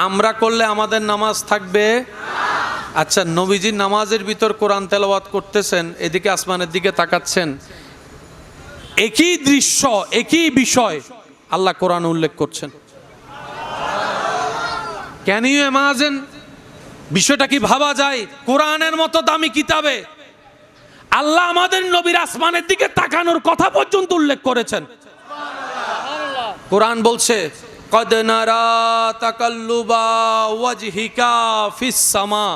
আমরা করলে আমাদের নামাজ থাকবে। আচ্ছা, নবীজির নামাজের ভিতর কোরআন তেলাওয়াত করতেছেন, এদিকে আসমানের দিকে তাকাচ্ছেন, একই দৃশ্য একই বিষয় আল্লাহ কোরআন উল্লেখ করছেন। Can you imagine? বিষয়টা কি ভাবা যায়? কোরআনের মতো দামি কিতাবে আল্লাহ আমাদের নবীর আসমানের দিকে তাকানোর কথা পর্যন্ত উল্লেখ করেছেন। কোরআন বলছে কদ নারা তাকাল্লুবা ওয়াজহিকা ফিস সামা।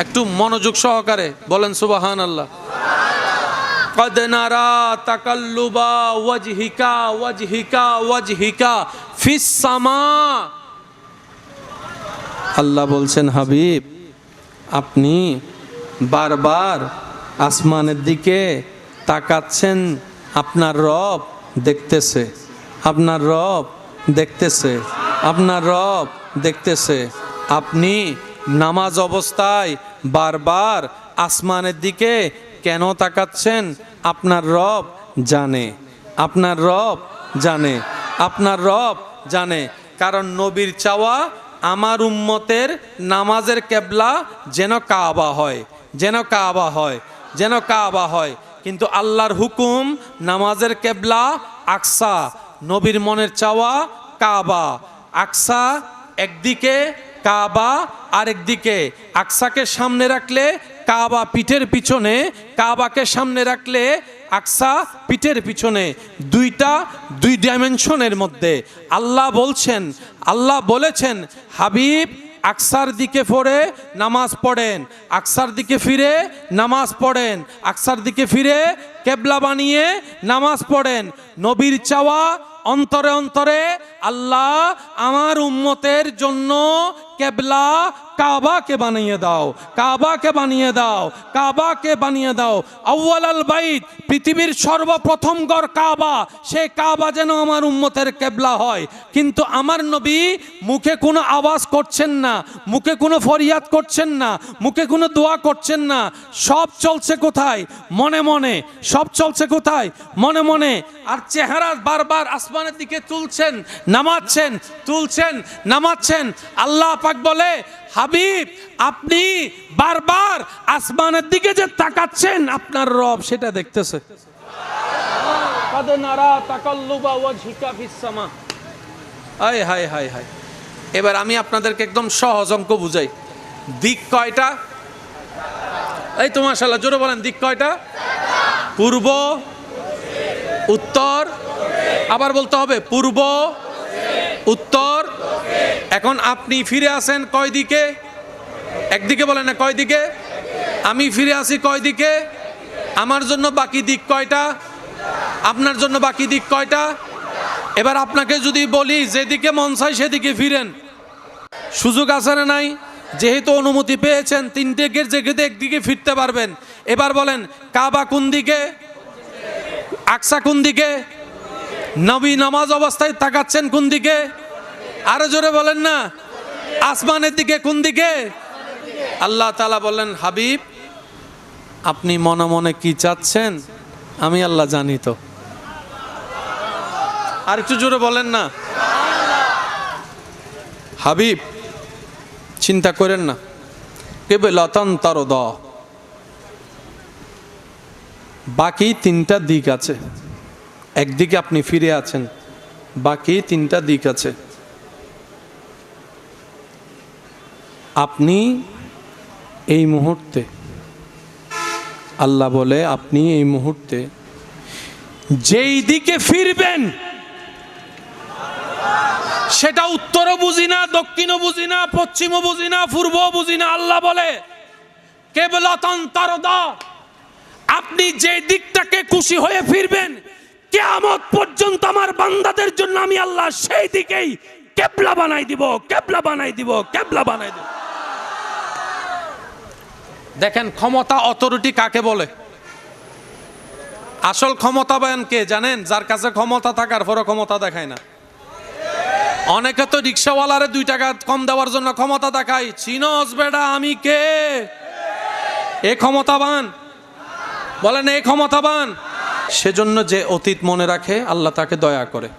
একটু মনোযোগ সহকারে বলেন সুবহানাল্লাহ। কদ নারা তাকাল্লুবা ওয়াজহিকা ফিস সামা। আল্লাহ বলছেন, হাবিব আপনি বারবার আসমানের দিকে তাকাচ্ছেন, আপনার রব দেখতেছে, আপনার রব দেখতেছে, আপনার রব দেখতেছে। আপনি নামাজ অবস্থায় বারবার আসমানের দিকে কেন তাকাচ্ছেন? আপনার রব জানে, আপনার রব জানে, আপনার রব জানে। কারণ নবীর চাওয়া আমার উম্মতের নামাজের কেবলা যেন কাবা হয়, যেন কাবা হয়, যেন কাবা হয়। কিন্তু আল্লাহর হুকুম নামাজের কেবলা আকসা, নবীর মনের চাওয়া কাবা। আকসা একদিকে, কাবা আরেকদিকে। আকসাকে সামনে রাখলে কাবা পিঠের পিছনে, কাবাকে সামনে রাখলে আকসা পিঠের পিছনে, দুই ডাইমেনশনের মধ্যে। আল্লাহ বলছেন, আল্লাহ বলেছেন, হাবিব আকসার দিকে ফিরে নামাজ পড়েন, আকসার দিকে ফিরে নামাজ পড়েন, আকসার দিকে ফিরে কেবলা বানিয়ে নামাজ পড়েন। নবীর চাওয়া অন্তরে অন্তরে, আল্লাহ আমার উম্মতের জন্য কেবলা কাবাকে বানিয়ে দাও, কাবাকে বানিয়ে দাও, কাবাকে বানিয়ে দাও। আউয়ালাল বাইত, পৃথিবীর সর্বপ্রথম ঘর কাবা, সেই কাবা যেন আমার উম্মতের কেবলা হয়। কিন্তু আমার নবী মুখে কোনো আওয়াজ করছেন না, মুখে কোনো ফরিয়াদ করছেন না, মুখে কোনো দোয়া করছেন না। সব চলছে কোথায়? মনে মনে। সব চলছে কোথায়? মনে মনে। আর চেহারা বারবার আসমানের দিকে তুলছেন, নামাচ্ছেন, তুলছেন, নামাচ্ছেন। আল্লাহ পাক বলে, হাবিব আপনি বারবার আসমানের দিকে যে তাকাচ্ছেন, আপনার রব সেটা দেখতেছে। কদ নারা তাকাল্লুবা ওয়াজহিকা ফিস সামা। হায় হায় হায় হায়। এবার আমি আপনাদেরকে একদম সহজ অঙ্ক বুঝাই। দিক কয়টা? এই তো মাশাআল্লাহ, জোরে বলেন, দিক কয়টা? পূর্ব, উত্তর, আবার বলতে হবে পূর্ব, উত্তর। এখন আপনি ফিরে আসেন কয় দিকে? একদিকে বলেন না, কয় দিকে? আমি ফিরে আসি কয় দিকে? আমার জন্য বাকি দিক কয়টা? আপনার জন্য বাকি দিক কয়টা? এবার আপনাকে যদি বলি যেদিকে মন চায় সেদিকে ফিরেন, সুযোগ আছে না নাই? যেহেতু অনুমতি পেয়েছেন, তিনটে গেট যেতে একদিকে ফিরতে পারবেন। এবার বলেন, কাবা কোন দিকে? আকসা কোন দিকে? নবী নামাজ অবস্থায় তাকাচ্ছেন কোন দিকে? আরো জোরে বলেন না, আসমানের দিকে। কোন দিকে? আল্লাহ তাআলা বললেন, হাবিব আপনি মনে মনে কি চাচ্ছেন আমি আল্লাহ জানি তো। আর একটু জোরে বলেন না, হাবিব চিন্তা করেন না, কেবলাতান তারদা, বাকি তিনটা দিক আছে। একদিকে আপনি ফিরে আছেন, বাকি তিনটা দিক আছে। আপনি এই মুহূর্তে, আল্লাহ বলে আপনি এই মুহূর্তে যেই দিকে ফিরবেন সেটা উত্তরও বুঝি না, দক্ষিণও বুঝি না, পশ্চিমও বুঝি না, পূর্বও বুঝি না। আল্লাহ বলে কেবলাতান তারদা, আপনি যে দিকটাকে খুশি হয়ে ফিরবেন কিয়ামত পর্যন্ত আমার বান্দাদের জন্য আমি আল্লাহ সেই দিকেই কেবলা বানাই দিব, কেবলা বানাই দিব, কেবলা বানাই দিব। দেখেন ক্ষমতা, অথরিটি কাকে বলে? আসল ক্ষমতাবান কে জানেন? যার কাছে ক্ষমতা থাকার পরও ক্ষমতা দেখায় না। অনেকে তো রিক্সাওয়ালারে 2 টাকা কম দেওয়ার জন্য ক্ষমতা দেখায়। চিনোস বেটা আমি কে? এ ক্ষমতাবান? বলেন এই ক্ষমতাবান? সেজন্য যে অতীত মনে রাখে আল্লাহ তাকে দয়া করে,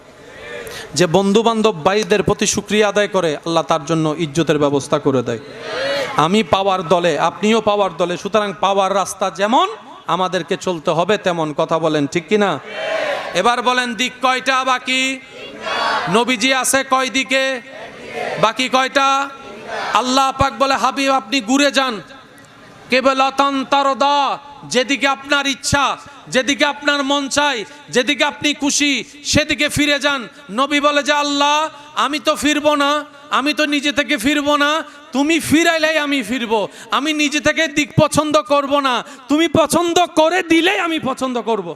যে বন্ধু বান্ধব ভাইদের প্রতি শুকরিয়া আদায় করে আল্লাহ তার জন্য ইজ্জতের ব্যবস্থা করে দেয়। আমি পাওয়ার দলে, আপনিও পাওয়ার দলে, সুতরাং পাওয়ার রাস্তা যেমন আমাদেরকে চলতে হবে তেমন। কথা বলেন ঠিক কিনা? এবার বলেন দিক কয়টা বাকি? নবীজি আছে কয় দিকে? বাকি কয়টা? আল্লাহ পাক বলে হাবিব আপনি ঘুরে যান, কেবলাতান তারদা, যেদিকে আপনার ইচ্ছা, যেদিকে আপনার মন চায়, যেদিকে আপনি খুশি সেদিকে ফিরে যান। নবী বলে যে আল্লাহ আমি তো ফিরবো না, আমি তো নিজে থেকে ফিরবো না, তুমি ফিরাইলেই আমি ফিরবো। আমি নিজে থেকে দিক পছন্দ করব না, তুমি পছন্দ করে দিলেই আমি পছন্দ করব।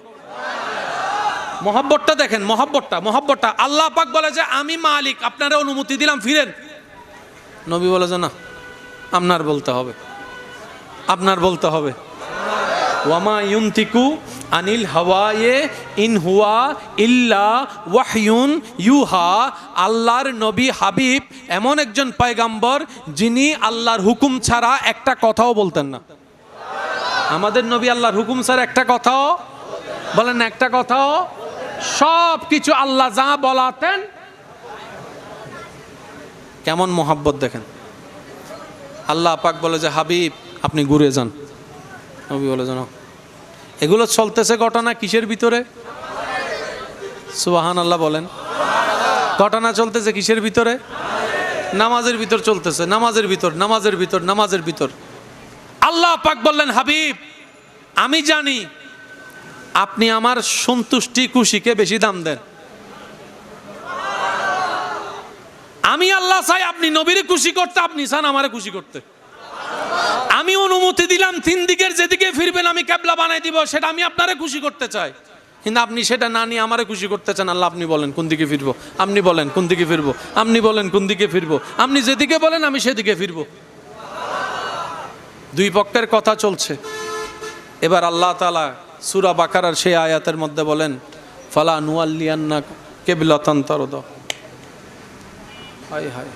মহব্বতটা দেখেন, মহব্বতটা। আল্লাহ পাক বলে যে আমি মালিক, আপনারা অনুমতি দিলাম ফিরেন। নবী বলে যে না, আপনার বলতে হবে, আপনার বলতে হবে। ওয়ামা ইউনতিকু আনিল হাওয়ায়ে ইন হুয়া ইল্লা ওয়াহয়ুন ইউহা। আল্লাহর নবী হাবিব এমন একজন পয়গাম্বর যিনি আল্লাহর হুকুম ছাড়া একটা কথাও বলতেন না। আমাদের নবী আল্লাহর হুকুম ছাড়া একটা কথাও বলেন না, একটা কথাও। সব কিছু আল্লাহ যা বলাতেন। কেমন মোহাব্বত দেখেন। আল্লাহ পাক বলে যে হাবিব আপনি ঘুরে যান। নবী বলে জানো এগুলো চলতেছে ঘটনা কিসের ভিতরে? সুবহানাল্লাহ বলেন। ঘটনা চলতেছে কিসের ভিতরে? নামাজের ভিতর চলতেছে, নামাজের ভিতর, নামাজের ভিতর, নামাজের ভিতর। আল্লাহ পাক বললেন হাবিব আমি জানি আপনি আমার সন্তুষ্টি খুশিকে বেশি দাম দেন। আমি আল্লাহ চাই আপনি নবীরে খুশি করতে, আপনি চান আমারে খুশি করতে। আমি অনুমতি দিলাম 3 দিকের যেদিকে ফিরবেন আমি কিবলা বানাই দিব, সেটা আমি আপনারে খুশি করতে চাই। কিন্তু আপনি সেটা না নিয়ে আমারে খুশি করতে চান। আল্লাহ আপনি বলেন কোন দিকে ফিরবো, আপনি বলেন কোন দিকে ফিরবো, আপনি বলেন কোন দিকে ফিরবো, আপনি যেদিকে বলেন আমি সেদিকে ফিরবো। 2 পক্ষের কথা চলছে। এবার আল্লাহ তাআলা সূরা বাকারার সেই আয়াতের মধ্যে বলেন ফালা নুয়াল্লিয়ান্না কিবলাতান তারদা। হায় হায়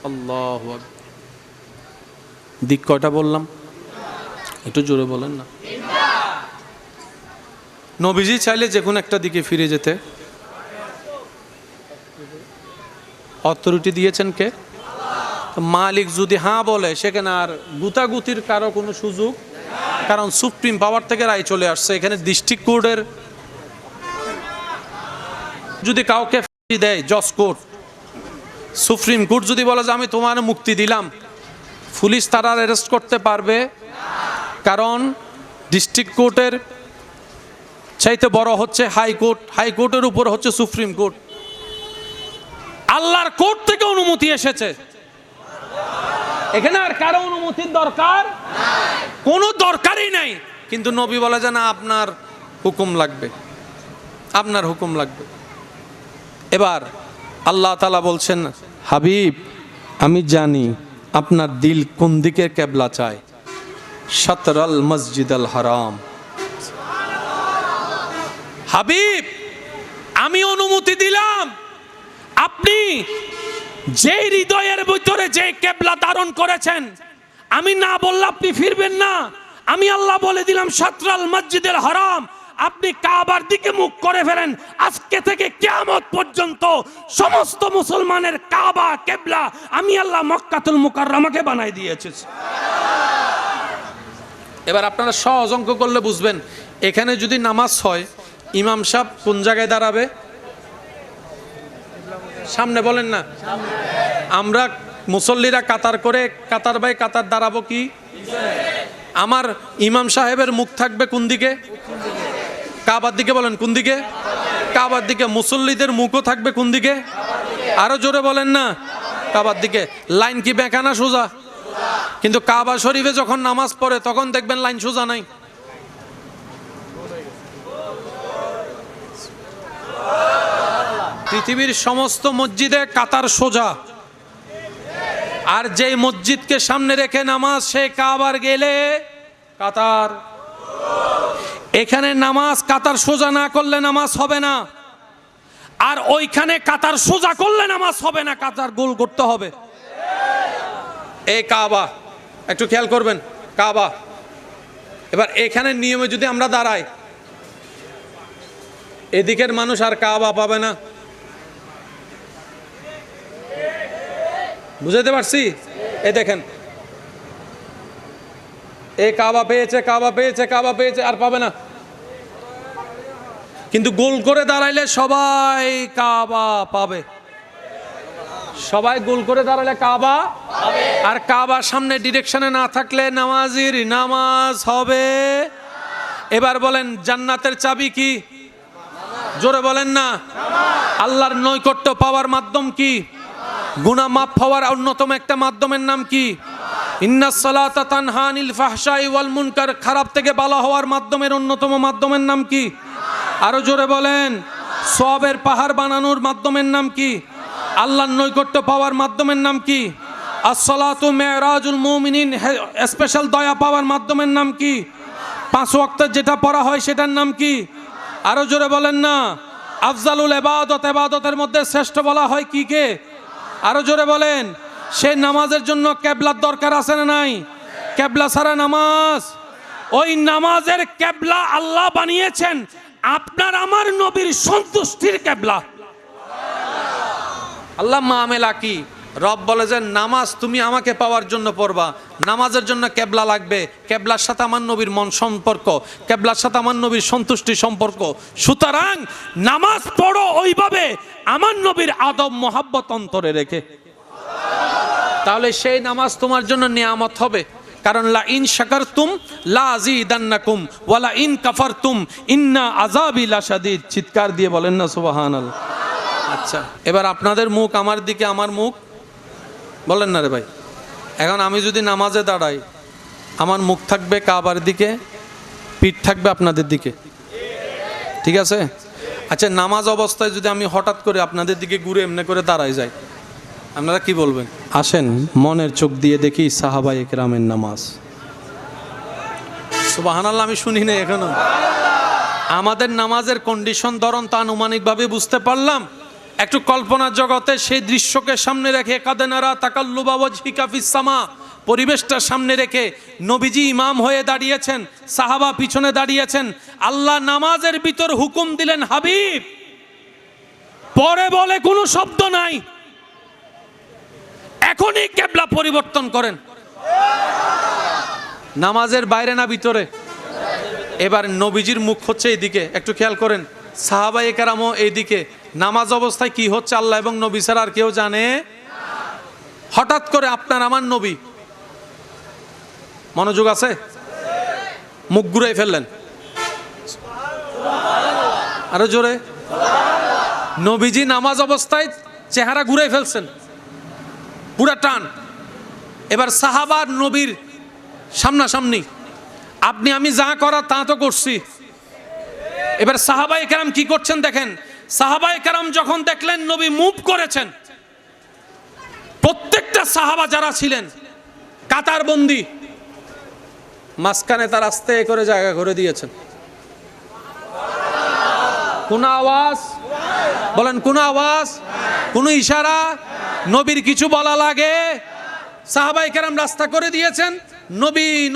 আল্লাহু আকবার। দিক কয়টা বললাম? একটু জোরে বলেন না। নবীজি চাইলে যে কোনো একটা দিকে ফিরে যেতে অথরিটি দিয়েছেন কে? মালিক যদি হ্যাঁ বলে সেখানে আর গুতাগুতির কারো কোনো সুযোগ, কারণ সুপ্রিম পাওয়ার থেকে রায় চলে আসছে। এখানে ডিস্ট্রিক্ট কোর্টের যদি কাউকে ফাঁসি দেয় জজ কোর্ট, সুপ্রিম কোর্ট যদি বলে যে আমি তোমার মুক্তি দিলাম, পুলিশ তারা অ্যারেস্ট করতে পারবে? কারণ ডিস্ট্রিক্ট কোর্টের চাইতে বড় হচ্ছে হাইকোর্ট, হাইকোর্টের উপর হচ্ছে সুপ্রিম কোর্ট। আল্লাহর কোর্ট থেকে অনুমতি এসেছে, এখানে আর কারো অনুমতির দরকার কোনো দরকারই নাই। কিন্তু নবী বলে যে না আপনার হুকুম লাগবে, আপনার হুকুম লাগবে। এবার আল্লাহ তাআলা বলছেন হাবিব আমি জানি আপনার দিল কোন দিকে কিবলা চায়। শাতরাল মসজিদুল হারাম। হাবিব আমি অনুমতি দিলাম, আপনি যে হৃদয়ের ভিতরে যে কেবলা ধারণ করেছেন, আমি না বললে আপনি ফিরবেন না। আমি আল্লাহ বলে দিলাম শাতরাল মসজিদুল হারাম, আপনি কাবার দিকে মুখ করে ফেলেন। আজকে থেকে কিয়ামত পর্যন্ত সমস্ত মুসলমানের কাবা কেবলা আমি আল্লাহ মক্কাতুল মুকাররমাকে বানাই দিয়েছি। এবার আপনারা সহজ অঙ্ক করলে বুঝবেন, এখানে যদি নামাজ হয় ইমাম সাহেব কোন জায়গায় দাঁড়াবে? সামনে বলেন না। আমরা মুসল্লিরা কাতার করে কাতার বাই কাতার দাঁড়াবো কি? আমার ইমাম সাহেবের মুখ থাকবে কোন দিকে? কাবার দিকে। বলেন কোন দিকে? কাবার দিকে। মুসল্লিদের মুখও থাকবে কোন দিকে? আরো জোরে বলেন না। কাবার দিকে। লাইন কি বেঁকা না সোজা? কিন্তু কাবা শরীফে যখন নামাজ পড়ে তখন দেখবেন লাইন সোজা নাই। পৃথিবীর সমস্ত মসজিদে কাতার সোজা, আর যেই মসজিদকে সামনে রেখে নামাজ সে কাবার গেলে কাতার। এখানে নামাজ কাতার সোজা না করলে নামাজ হবে না, আর ওইখানে কাতার সোজা করলে নামাজ হবে না, কাতার গোল করতে হবে। এই কাবা একটু খেয়াল করবেন, কাবা। এবার এখানে নিয়মে যদি আমরা দাঁড়াই, এদিকের মানুষ আর কাবা পাবে না। বুঝাতে পারছি? এই দেখেন, এই কাবা পেয়েছে, কাবা পেয়েছে, কাবা পেয়েছে, আর পাবে না। কিন্তু গোল করে দাঁড়াইলে সবাই কাবা পাবে। সবাই গোল করে দাঁড়ালে কাবা, আর কাবা সামনে ডিরেকশনে না থাকলে নামাজির নামাজ হবে। এবার বলেন জান্নাতের চাবি কি? জোরে বলেন না। আল্লাহর নৈকট্য পাওয়ার মাধ্যম কি? গুনাহ মাফ হওয়ার অন্যতম একটা মাধ্যমের নাম কি? ইন্নাস সালাতা তানহা আনিল ফাহশাই ওয়াল মুনকার, খারাপ থেকে ভালো হওয়ার মাধ্যমের অন্যতম মাধ্যমের নাম কি? আরো জোরে বলেন। সওয়াবের পাহাড় বানানোর মাধ্যমের নাম কি? আল্লাহর নৈকট্য পাওয়ার মাধ্যমের নাম কি? আসসালাতু মিরাজুল মুমিনিন, স্পেশাল দয়া পাওয়ার মাধ্যমের নাম কি? 5 ওয়াক্ত যেটা পড়া হয় সেটার নাম কি? আরো জোরে বলেন না। আফজালুল ইবাদত, ইবাদতের মধ্যে শ্রেষ্ঠ বলা হয় কি কে? আরো জোরে বলেন। সেই নামাজের জন্য কেবলার দরকার আছে না নাই? কেবলা ছাড়া নামাজ, ওই নামাজের কেবলা আল্লাহ বানিয়েছেন আপনার আমার নবীর সন্তুষ্টির কেবলা। আল্লাহ মামেলা কি? রব বলে যে নামাজ তুমি আমাকে পাওয়ার জন্য পড়বা, নামাজের জন্য কেবলা লাগবে। কেবলার সাথে আমার নবীর মন সম্পর্ক, কেবলার সাথে আমার নবীর সন্তুষ্টি সম্পর্ক। সুতরাং নামাজ পড়ো ওইভাবে আমার নবীর আদব মোহাব্বত অন্তরে রেখে, তাহলে সেই নামাজ তোমার জন্য নিয়ামত হবে। কারণ লা ইন শাকারতুম লা আযীদান্নাকুম ওয়া লা ইন কাফারতুম ইন্না আযাবি লাশাদীদ। চিৎকার দিয়ে বলেন না সুবহানাল্লাহ। আচ্ছা, এবার আপনাদের মুখ আমার দিকে, আমার মুখ বলেন না রে ভাই। এখন আমি যদি নামাজে দাঁড়াই, আমার মুখ থাকবে কাবার দিকে, পিঠ থাকবে আপনাদের দিকে, ঠিক আছে? আচ্ছা, নামাজ অবস্থায় যদি আমি হঠাৎ করে আপনাদের দিকে ঘুরে এমনি করে দাঁড়াই যাই, আপনারা কি বলবেন? আসেন মনের চোখ দিয়ে দেখি সাহাবায়ে কেরামের নামাজ। সুবহানাল্লাহ, আমি শুনি না এখনো। আমাদের নামাজের কন্ডিশন ধরন তা আনুমানিকভাবে বুঝতে পারলাম। একটু কল্পনার জগতে সেই দৃশ্যকে সামনে রেখে, কাদেনারা তাকাল্লুবা ওয়াজহিকা ফিস সামা, পরিবেশটা সামনে রেখে নবীজি ইমাম হয়ে দাঁড়িয়েছেন, সাহাবা পিছনে দাঁড়িয়েছেন। আল্লাহ নামাজের ভিতর হুকুম দিলেন, হাবিব পরে বলে কোনো শব্দ নাই, এখনই কিবলা পরিবর্তন করেন। নামাজের বাইরে না ভিতরে? এবার নবীজির মুখ হচ্ছে এইদিকে, একটু খেয়াল করেন। সাহাবায়ে কেরামও এইদিকে। নামাজ অবস্থায় কি হচ্ছে আল্লাহ এবং নবী ছাড়া আর কেউ জানে? হঠাৎ করে আপনার আমার নবী, মনোযোগ আছে, মুখ ঘুরাই ফেললেন। আরো জোরে। নবীজি নামাজ অবস্থায় চেহারা ঘুরাই ফেলছেন, পুরা টান। এবার সাহাবার নবীর সামনাসামনি, আপনি আমি যা করা তা তো করছি। এবার সাহাবায়ে কেরাম কি করছেন দেখেন। সাহাবায়ে কেরাম যখন দেখলেন নবী মুভ করেছেন, প্রত্যেকটা সাহাবা যারা ছিলেন কাতারবন্দি, মাঝখানে তার আস্তে করে জায়গা করে দিয়েছেন। কোন আওয়াজ? বলেন কোনো আওয়াজ, কোনো ইশারা, নবীর কিছু বলা লাগে? সাহাবায়ে কেরাম রাস্তা করে দিয়েছেন,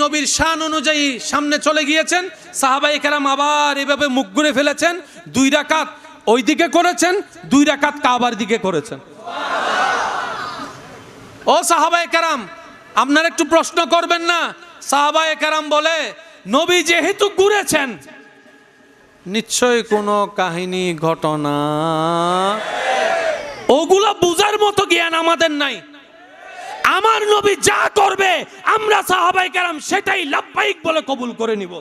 নবীর শান অনুযায়ী সামনে চলে গিয়েছেন। সাহাবায়ে কেরাম আবার এভাবে মুখ ঘুরে ফেলেছেন, 2 রাকাত ওই দিকে করেছেন, 2 রাকাত কাবার দিকে করেছেন। ও সাহাবায়ে কেরাম, আপনারা একটু প্রশ্ন করবেন না? সাহাবায়ে কেরাম বলে, নবী যেহেতু ঘুরেছেন, নিশ্চয়ই কোনো কাহিনী ঘটনা, ওগুলা বুঝার মতো জ্ঞান আমাদের নাই। আমার নবী যা করবে আমরা সাহাবায়ে কেরাম সেটাই লাব্বাইক বলে কবুল করে নিব।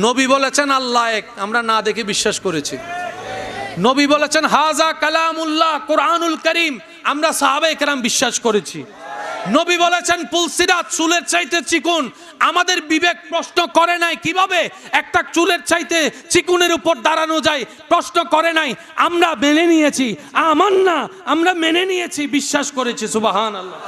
নবী বলেছেন আল্লাহ এক, আমরা না দেখে বিশ্বাস করেছি। নবী বলেছেন হাজা কালামুল্লাহ, কোরআনুল করিম, আমরা সাহাবায়ে কেরাম বিশ্বাস করেছি। নবী বলেছেন পুলসিরাত চুলের চাইতে চিকুন, আমাদের বিবেক প্রশ্ন করে নাই কিভাবে একটা চুলের চাইতে চিকুনের উপর দাঁড়ানো যায়, প্রশ্ন করে নাই, আমরা মেনে নিয়েছি। আমার না, আমরা মেনে নিয়েছি, বিশ্বাস করেছি। সুবহানাল্লাহ।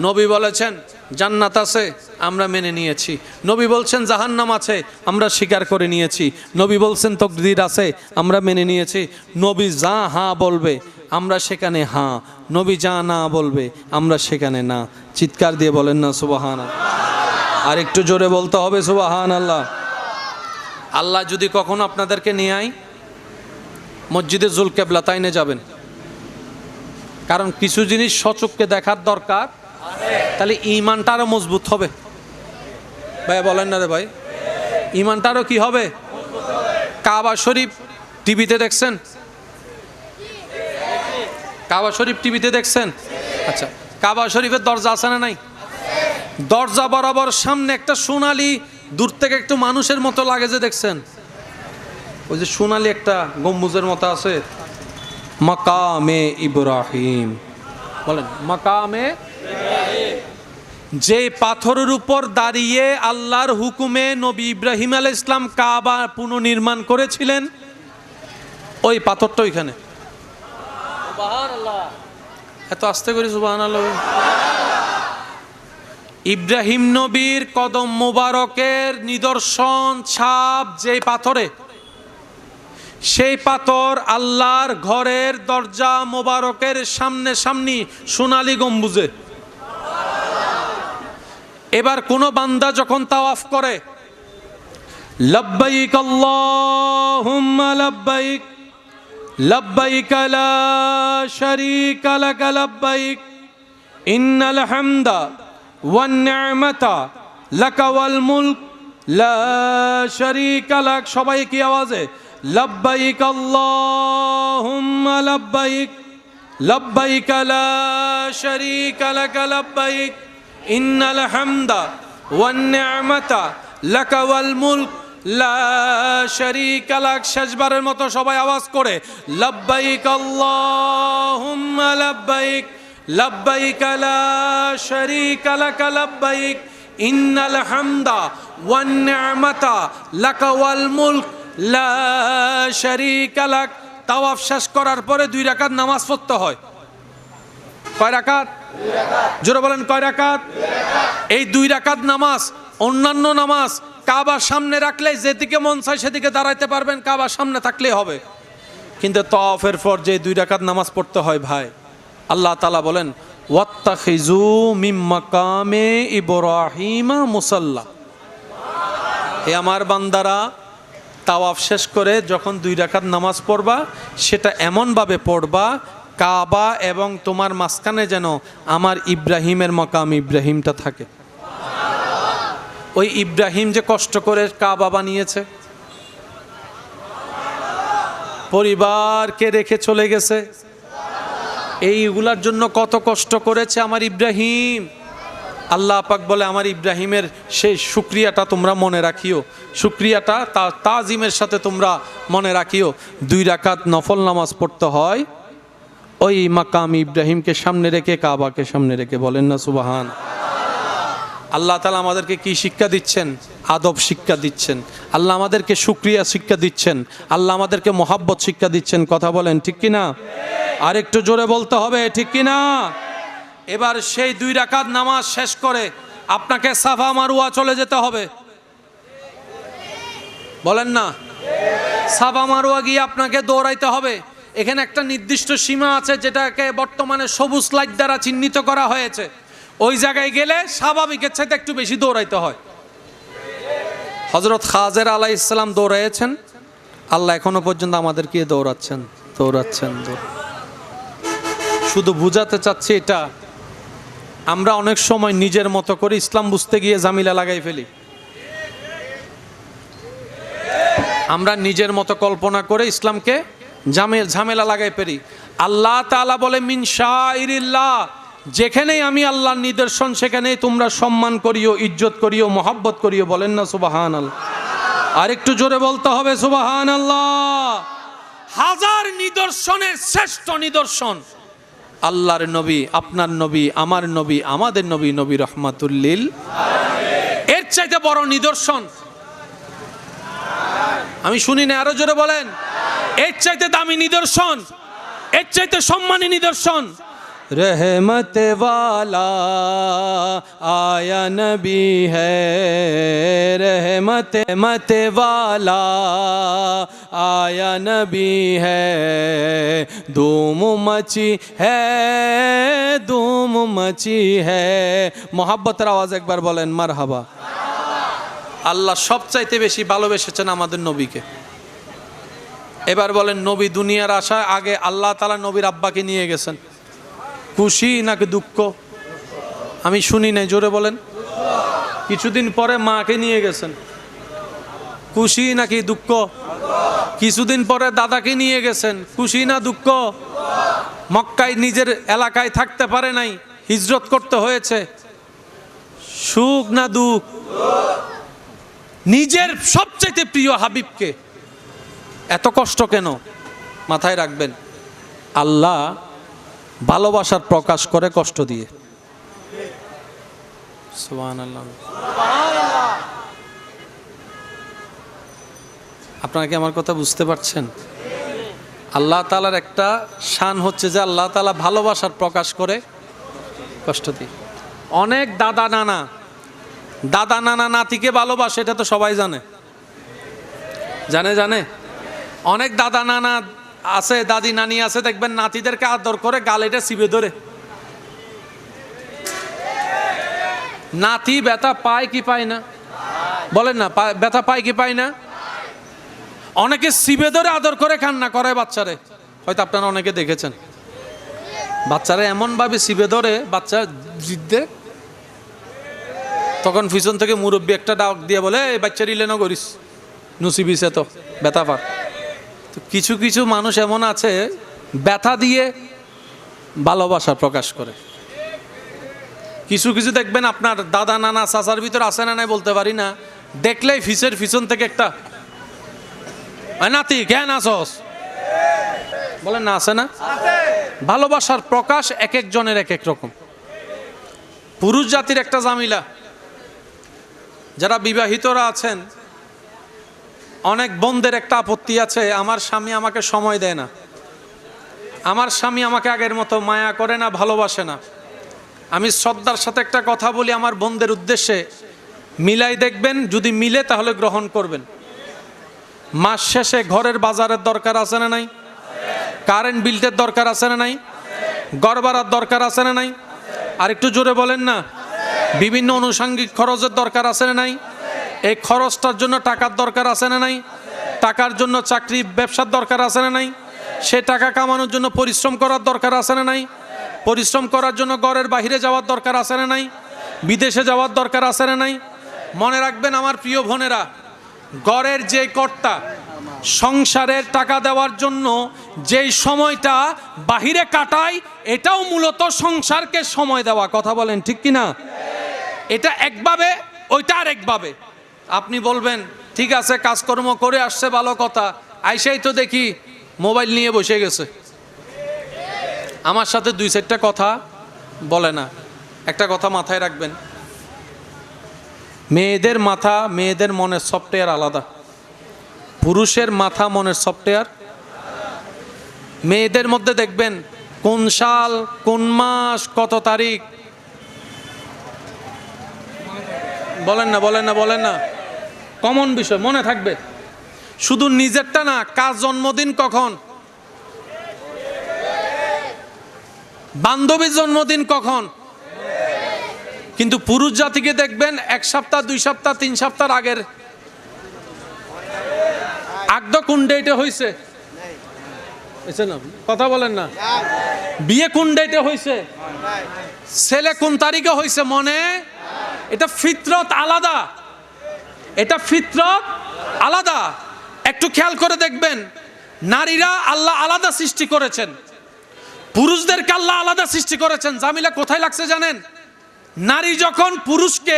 নবী বলেছেন জান্নাত আছে, আমরা মেনে নিয়েছি। নবী বলছেন জাহান্নাম আছে, আমরা স্বীকার করে নিয়েছি। নবী বলছেন তাকদীর আছে, আমরা মেনে নিয়েছি। নবী যা হ্যাঁ বলবে আমরা সেখানে হ্যাঁ, নবী যা না বলবে আমরা সেখানে না। চিৎকার দিয়ে বলেন না সুবহানাল্লাহ। আর একটু জোরে বলতে হবে সুবহানাল্লাহ। আল্লাহ যদি কখনো আপনাদেরকে নিয়ে আয় মসজিদে জুলকেবলাতাইনে যাবেন, কারণ কিছু জিনিস সচক্ষে দেখার দরকার, তাহলে ঈমানটা আরো মজবুত হবে। ভাই বলেন না রে ভাই, ঈমানটা আরো কি হবে? কাবা শরীফ টিভিতে দেখছেন? কাবা শরীফ টিভিতে দেখছেন? আচ্ছা, কাবা শরীফের দরজা আছে না নাই? দরজা বরাবর সামনে একটা সোনালী, দূর থেকে একটু মানুষের মতো লাগে যে, দেখছেন? ওই যে সোনালী একটা গম্বুজের মতো আছে, মাকামে ইব্রাহিম। বলেন মাকামে। যে পাথরের উপর দাঁড়িয়ে আল্লাহর হুকুমে নবী ইব্রাহিম আলাইহিস সালাম কাবা পুনর্নির্মাণ করেছিলেন, ওই পাথরটা ওইখানে। সুবহানাল্লাহ। এত আস্তে করে সুবহানাল্লাহ। ইব্রাহিম নবীর কদম মোবারকের নিদর্শন ছাপ যে পাথরে, সেই পাথর আল্লাহর ঘরের দরজা মোবারকের সামনে সামনি সোনালী গম্বুজে। এবার কোন বান্দা যখন তাওয়াফ করে, লব্বাইক আল্লাহুম্মা লব্বাইক, লব্বাইক লা শারীকা লাক লব্বাইক, ইন্নাল হামদা ওয়ান নি'মাতা লাক ওয়াল মুলক লা শারীকা লাক। সবাই কি আওয়াজে? লব্বাইক আল্লাহুম্মা লব্বাইক, লব্বাইক লা শারীকা লাক লব্বাইক, ইন্নাল হামদা ওয়ান নি'মাতা লাক ওয়াল মুলক লা শারীকা লাক। শেষবারের মতো সবাই আওয়াজ করে লব্বাইক আল্লাহুম্মা লব্বাইক, লব্বাইক লা শারীকা লাক লব্বাইক, ইন্নাল হামদা ওয়ান নি'মাতা লাক ওয়াল মুলক লা শারীকা লাক। তাওয়াফ শেষ করার পরে 2 রাকাত নামাজ পড়তে হয়। কয় রাকাত? 2 রাকাত। জোরে বলেন কয় রাকাত? 2 রাকাত। এই 2 রাকাত নামাজ, অন্যান্য নামাজ কাবার সামনে রাখলে যেদিকে মন চায় সেদিকে দাঁড়াইতে পারবেন, কাবার সামনে থাকলেই হবে। কিন্তু তাওয়াফের পর যে 2 রাকাত নামাজ পড়তে হয় ভাই, আল্লাহ তাআলা বলেন ওয়াত্তাখিজু মিন মাকামে ইব্রাহিমা মুসাল্লা। এ আমার বান্দারা, তাওয়াফ শেষ করে যখন 2 রাকাত নামাজ পড়বা, সেটা এমনভাবে পড়বা কাবা এবং তোমার মাঝখানে যেন আমার ইব্রাহিমের মাকাম ইব্রাহিমটা থাকে। ওই ইব্রাহিম যে কষ্ট করে কাবা বানিয়েছে, পরিবারকে রেখে চলে গেছে, এইগুলার জন্য কত কষ্ট করেছে আমার ইব্রাহিম। আল্লাহ পাক বলে আমার ইব্রাহিমের সেই শুকরিয়াটা তোমরা মনে রাখিও, শুকরিয়াটা তাজিমের সাথে তোমরা মনে রাখিও। 2 রাকাত নফল নামাজ পড়তে হয় ওই মাকাম ইব্রাহিমকে সামনে রেখে, কাবাকে সামনে রেখে। বলেন না সুবহান। আল্লাহ তাআলা আমাদেরকে কি শিক্ষা দিচ্ছেন? আদব শিক্ষা দিচ্ছেন। আল্লাহ আমাদেরকে শুকরিয়া শিক্ষা দিচ্ছেন। আল্লাহ আমাদেরকে মহাব্বত শিক্ষা দিচ্ছেন। কথা বলেন ঠিক কিনা? আর একটু জোরে বলতে হবে ঠিক কিনা? এবার সেই 2 রাকাত নামাজ শেষ করে আপনাকে সাফা মারওয়া চলে যেতে হবে। বলেন না? সাফা মারোয়া গিয়ে আপনাকে দৌড়াইতে হবে। এখানে একটা নির্দিষ্ট সীমা আছে যেটাকে বর্তমানে সবুজ লাইট দ্বারা চিহ্নিত করা হয়েছে। ওই জায়গায় গেলে স্বাভাবিকের চাইতে একটু বেশি দৌড়াইতে হয়। হযরত খাজের আলাইহিস সালাম দৌড়াইছেন, আল্লাহ এখনো পর্যন্ত আমাদেরকে দৌড়াচ্ছেন। শুধু বুঝাতে চাচ্ছি এটা, আমরা অনেক সময় নিজের মতো করে ইসলাম বুঝতে গিয়ে ঝামেলা লাগাই ফেলি। আমরা নিজের মতো কল্পনা করে ইসলামকে ঝামেলা লাগাই ফেলি। আল্লাহ তাআলা বলে মিন শাইরিল্লাহ, যেখানেই আমি আল্লাহর নিদর্শন সেখানেই তোমরা সম্মান করিও, ইজ্জত করিও, মহব্বত করিও। বলেন না সুবহানাল্লাহ? আর একটু জোরে বলতে হবে সুবহানাল্লাহ। হাজার নিদর্শনের শ্রেষ্ঠ নিদর্শন আল্লাহর নবী, আপনার নবী, আমার নবী, আমাদের নবী, নবী রহমাতুল লিল আলামিন। এর চাইতে বড় নিদর্শন আমি শুনি না, আরো জোরে বলেন। এর চাইতে দামি নিদর্শন, এর চাইতে সম্মানী নিদর্শন। रहमत वाला आया नबी है, रहमत वाला आया नबी है, धूम मची है। मोहब्बतेर आवाज एक बार बोलें मारहाबा। আল্লাহ সবচাইতে বেশি ভালোবেসেছেন আমাদের নবীকে। এবার বলেন, নবী দুনিয়ার আসার আগে আল্লাহ তাআলা নবীর আব্বাকে নিয়ে গেছেন, খুশি নাকি দুঃখ? আমি শুনি নাই, জোরে বলেন। কিছুদিন পরে মাকে নিয়ে গেছেন, খুশি নাকি দুঃখ? কিছুদিন পরে দাদাকে নিয়ে গেছেন, খুশি না দুঃখ? মক্কায় নিজের এলাকায় থাকতে পারে নাই, হিজরত করতে হয়েছে, সুখ না দুঃখ? নিজের সবচেয়ে প্রিয় হাবিবকে এত কষ্ট কেন? মাথায় রাখবেন, আল্লাহ ভালোবাসার প্রকাশ করে কষ্ট দিয়ে। সুবহানাল্লাহ। আপনারা কি আমার কথা বুঝতে পারছেন? আল্লাহ তাআলার একটা শান হচ্ছে যে আল্লাহ তাআলা ভালোবাসার প্রকাশ করে কষ্ট দিয়ে। অনেক দাদা নানা নাতিকে ভালোবাসে, এটা তো সবাই জানে। অনেক দাদা নানা আছে, দাদি নানি আছে, দেখবেন নাতিদেরকে আদর করে গালেটা চিপে ধরে। নাতি ব্যথা পায় কি পায় না? বলেন না, ব্যথা পায় কি পায় না? অনেকে চিপে ধরে আদর করে কান্না করে বাচ্চারে, হয়তো আপনারা অনেকে দেখেছেন। বাচ্চারা এমন ভাবে চিপে ধরে, বাচ্চা জিদ্দে, তখন পিছন থেকে মুরব্বী একটা ডাক দিয়ে বলে, এই বাচ্চার ইলে না করিস, নুসিবিছে তো ব্যথা পার। কিছু কিছু মানুষ এমন আছে ব্যথা দিয়ে ভালোবাসা প্রকাশ করে। কিছু কিছু দেখবেন আপনার দাদা নানা চাচার ভিতর আছে না নাই বলতে পারি না, দেখলেই ফিসের পিছন থেকে একটা নাতি জ্ঞান আসস, বলেন না, আছে না? ভালোবাসার প্রকাশ এক একজনের এক এক রকম। পুরুষ জাতির একটা জামিলা, যারা বিবাহিতরা আছেন, অনেক বোনদের একটা আপত্তি আছে, আমার স্বামী আমাকে সময় দেয় না, আমার স্বামী আমাকে আগের মতো মায়া করে না, ভালোবাসে না। আমি শ্রদ্ধার সাথে একটা কথা বলি আমার বোনদের উদ্দেশ্যে, মিলাই দেখবেন, যদি মিলে তাহলে গ্রহণ করবেন। মাস শেষে ঘরের বাজারের দরকার আছে না নাই? কারেন্ট বিলের দরকার আছে না নাই? ঘর ভাড়ার দরকার আছে না নাই? আর একটু জোরে বলেন না। বিভিন্ন আনুষঙ্গিক খরচের দরকার আছে না নাই? এই খরচটার জন্য টাকার দরকার আছে না নাই? টাকার জন্য চাকরি ব্যবসার দরকার আছে না নাই? সে টাকা কামানোর জন্য পরিশ্রম করার দরকার আছে না নাই? পরিশ্রম করার জন্য ঘরের বাইরে যাওয়ার দরকার আছে না নাই? বিদেশে যাওয়ার দরকার আছে না নাই? মনে রাখবেন আমার প্রিয় বোনেরা, ঘরের যে কর্তা, সংসারের টাকা দেওয়ার জন্য যেই সময়টা বাহিরে কাটায়, এটাও মূলত সংসারকে সময় দেওয়া। কথা বলেন ঠিক কিনা? এটা একভাবে, ওইটা আর একভাবে। আপনি বলবেন ঠিক আছে, কাজকর্ম করে আসছে, ভালো কথা, আইসাই তো দেখি মোবাইল নিয়ে বসে গেছে, আমার সাথে দুই চারটা কথা বলে না। একটা কথা মাথায় রাখবেন, মেয়েদের মাথা, মেয়েদের মনের সফটওয়্যার আলাদা, পুরুষের মাথা মনের সফটওয়্যার। মেয়েদের মধ্যে দেখবেন কোন সাল, কোন মাস, কত তারিখ, বলেন না, কমন বিষয় মনে থাকবে। শুধু নিজেরটা না, কার জন্মদিন কখন, বান্ধবীর জন্মদিন কখন। কিন্তু পুরুষ জাতিকে দেখবেন 1 সপ্তাহ 2 সপ্তাহ 3 সপ্তাহ আগের আগদ কোন ডেটে হয়েছে, কথা বলেন না, বিয়ে কোন ডেটে হয়েছে, ছেলে কোন তারিখে হয়েছে মনে। এটা ফিতরত আলাদা, এটা ফিতরত আলাদা। একটু খেয়াল করে দেখবেন, নারীরা আল্লাহ আলাদা সৃষ্টি করেছেন, পুরুষদেরকে আল্লাহ আলাদা সৃষ্টি করেছেন। জামিলা কোথায় লাগছে জানেন? নারী যখন পুরুষকে,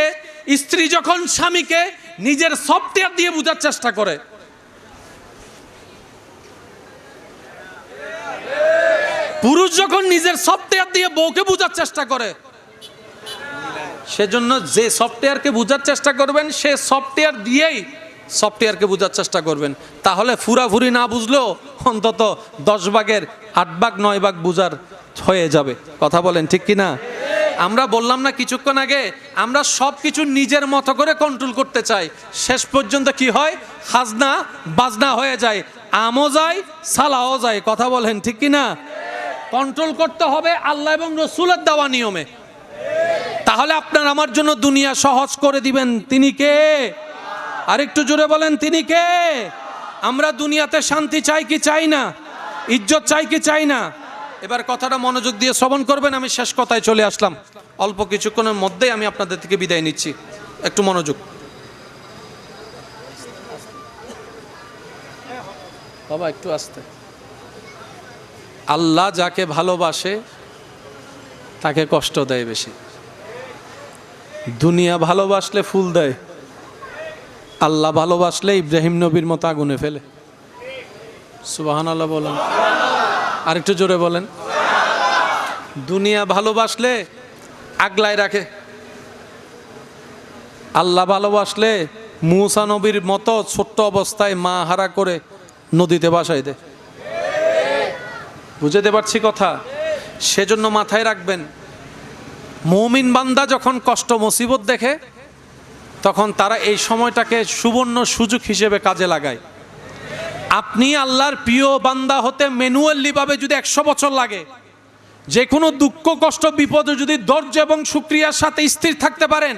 স্ত্রী যখন স্বামীকে নিজের সফটওয়্যার দিয়ে বোঝার চেষ্টা করে, পুরুষ যখন নিজের সফটওয়্যার দিয়ে বউকে বোঝার চেষ্টা করে, সেজন্য যে সফটওয়্যারকে বোঝার চেষ্টা করবেন সে সফটওয়্যার দিয়েই সফটওয়্যারকে বোঝার চেষ্টা করবেন। তাহলে ফুরাফুরি না বুঝলেও অন্তত 10 ভাগের 8 ভাগ 9 ভাগ বুঝার হয়ে যাবে। কথা বলেন ঠিক কি না? আমরা বললাম না কিছুক্ষণ আগে, আমরা সব কিছু নিজের মতো করে কন্ট্রোল করতে চাই, শেষ পর্যন্ত কি হয়, খাজনা বাজনা হয়ে যায়, আমও যায় সালাও যায়। কথা বলেন ঠিক কি না? কন্ট্রোল করতে হবে আল্লাহ এবং রসুলের দেওয়া নিয়মে, তাহলে আপনার আমার জন্য দুনিয়া সহজ করে দিবেন। তিনি কে? আরেকটু জোরে বলেন, তিনি কে? আমরা দুনিয়াতে শান্তি চাই কি চাই না? ইজ্জত চাই কি চাই না? এবার কথাটা মনোযোগ দিয়ে শ্রবণ করবেন। আমি শেষ কথায় চলে আসলাম, অল্প কিছুক্ষণের মধ্যেই আমি আপনাদের থেকে বিদায় নিচ্ছি, একটু মনোযোগ। বাবা একটু আস্তে। আল্লাহ যাকে ভালোবাসে তাকে কষ্ট দেয় বেশি। দুনিয়া ভালোবাসলে ফুল দেয়, আল্লাহ ভালোবাসলে ইব্রাহিম নবীর মতো আগুনে ফেলে। সুবহানাল্লাহ বলেন, আরেকটু জোরে বলেন। দুনিয়া ভালোবাসলে আগলায় রাখে, আল্লাহ ভালোবাসলে মূসা নবীর মতো ছোট্ট অবস্থায় মা হারা করে নদীতে ভাসাই দেয়। বুঝতে পারছি কথা? সেজন্য মাথায় রাখবেন, মুমিন বান্দা যখন কষ্ট মুসিবত দেখে তখন তারা এই সময়টাকে সুবর্ণ সুযোগ হিসেবে কাজে লাগায়। আপনি আল্লাহর প্রিয় বান্দা হতে ম্যানুয়ালি ভাবে যদি 100 বছর লাগে, যে কোনো দুঃখ কষ্ট বিপদে যদি ধৈর্য এবং শুকরিয়ার সাথে স্থির থাকতে পারেন,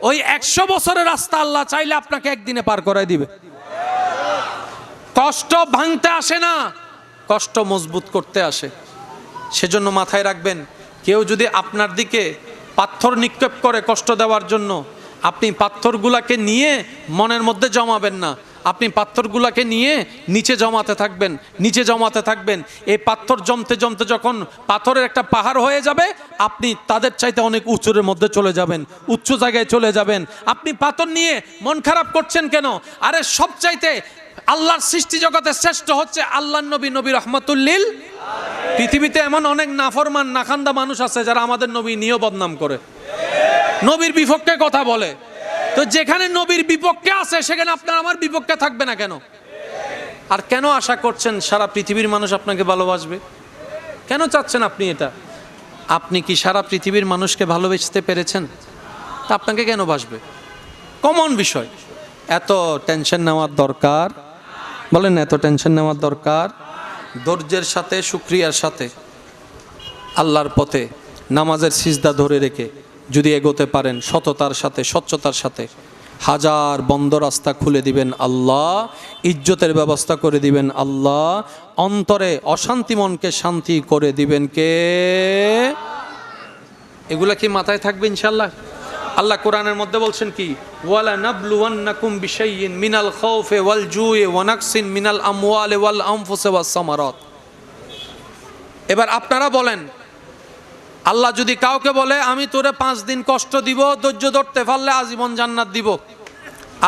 ওই 100 বছরের রাস্তা আল্লাহ চাইলে আপনাকে একদিনে পার করায় দিবে। কষ্ট ভাঙতে আসে না, কষ্ট মজবুত করতে আসে। সেজন্য মাথায় রাখবেন, কেউ যদি আপনার দিকে পাথর নিক্ষেপ করে কষ্ট দেওয়ার জন্য, আপনি পাথরগুলাকে নিয়ে মনের মধ্যে জমাবেন না, আপনি পাথরগুলাকে নিয়ে নিচে জমাতে থাকবেন, নিচে জমাতে থাকবেন। এই পাথর জমতে জমতে যখন পাথরের একটা পাহাড় হয়ে যাবে, আপনি তাদের চাইতে অনেক উঁচুর মধ্যে চলে যাবেন, উচ্চ জায়গায় চলে যাবেন। আপনি পাথর নিয়ে মন খারাপ করছেন কেন? আরে সবচাইতে আল্লাহর সৃষ্টি জগতে শ্রেষ্ঠ হচ্ছে আল্লাহর নবী, নবী রহমাতুল্লিল। পৃথিবীতে এমন অনেক নাফরমান নাখান্দা মানুষ আছে যারা আমাদের নবী নিয়েও বদনাম করে, নবীর বিপক্ষে কথা বলে। তো যেখানে নবীর বিপক্ষে আছে সেখানে আপনার আমার বিপক্ষে থাকবে না কেন? আর কেন আশা করছেন সারা পৃথিবীর মানুষ আপনাকে ভালোবাসবে? কেন চাচ্ছেন আপনি এটা? আপনি কি সারা পৃথিবীর মানুষকে ভালোবাসতে পেরেছেন? তা আপনাকে কেন বাসবে? কমন বিষয়। এত টেনশন নেওয়ার দরকার? বলেন, এত টেনশন নেওয়ার দরকার? ধৈর্যের সাথে শুকরিয়ার সাথে আল্লাহর পথে নামাজের সিজদা ধরে রেখে যদি এগোতে পারেন, সততার সাথে স্বচ্ছতার সাথে, হাজার বন্ধ রাস্তা খুলে দিবেন আল্লাহ, ইজ্জতের ব্যবস্থা করে দিবেন আল্লাহ, অন্তরে অশান্তি মনকে শান্তি করে দিবেন কে? এগুলা কি মাথায় থাকবে ইনশাআল্লাহ? আল্লাহ কোরআনের মধ্যে বলছেন কি, ওয়ালা নাবলুওয়ান্নাকুম বিশাইইন মিনাল খাউফি ওয়াল জুই ওয়া নাকসিন মিনাল আমওয়ালি ওয়াল আনফুসি ওয়াস সামারাত। এবার আপনারা বলেন, আল্লাহ যদি কাউকে বলে আমি তোরে 5 দিন কষ্ট দিব, ধৈর্য ধরতে পারলে আজীবন জান্নাত দিব,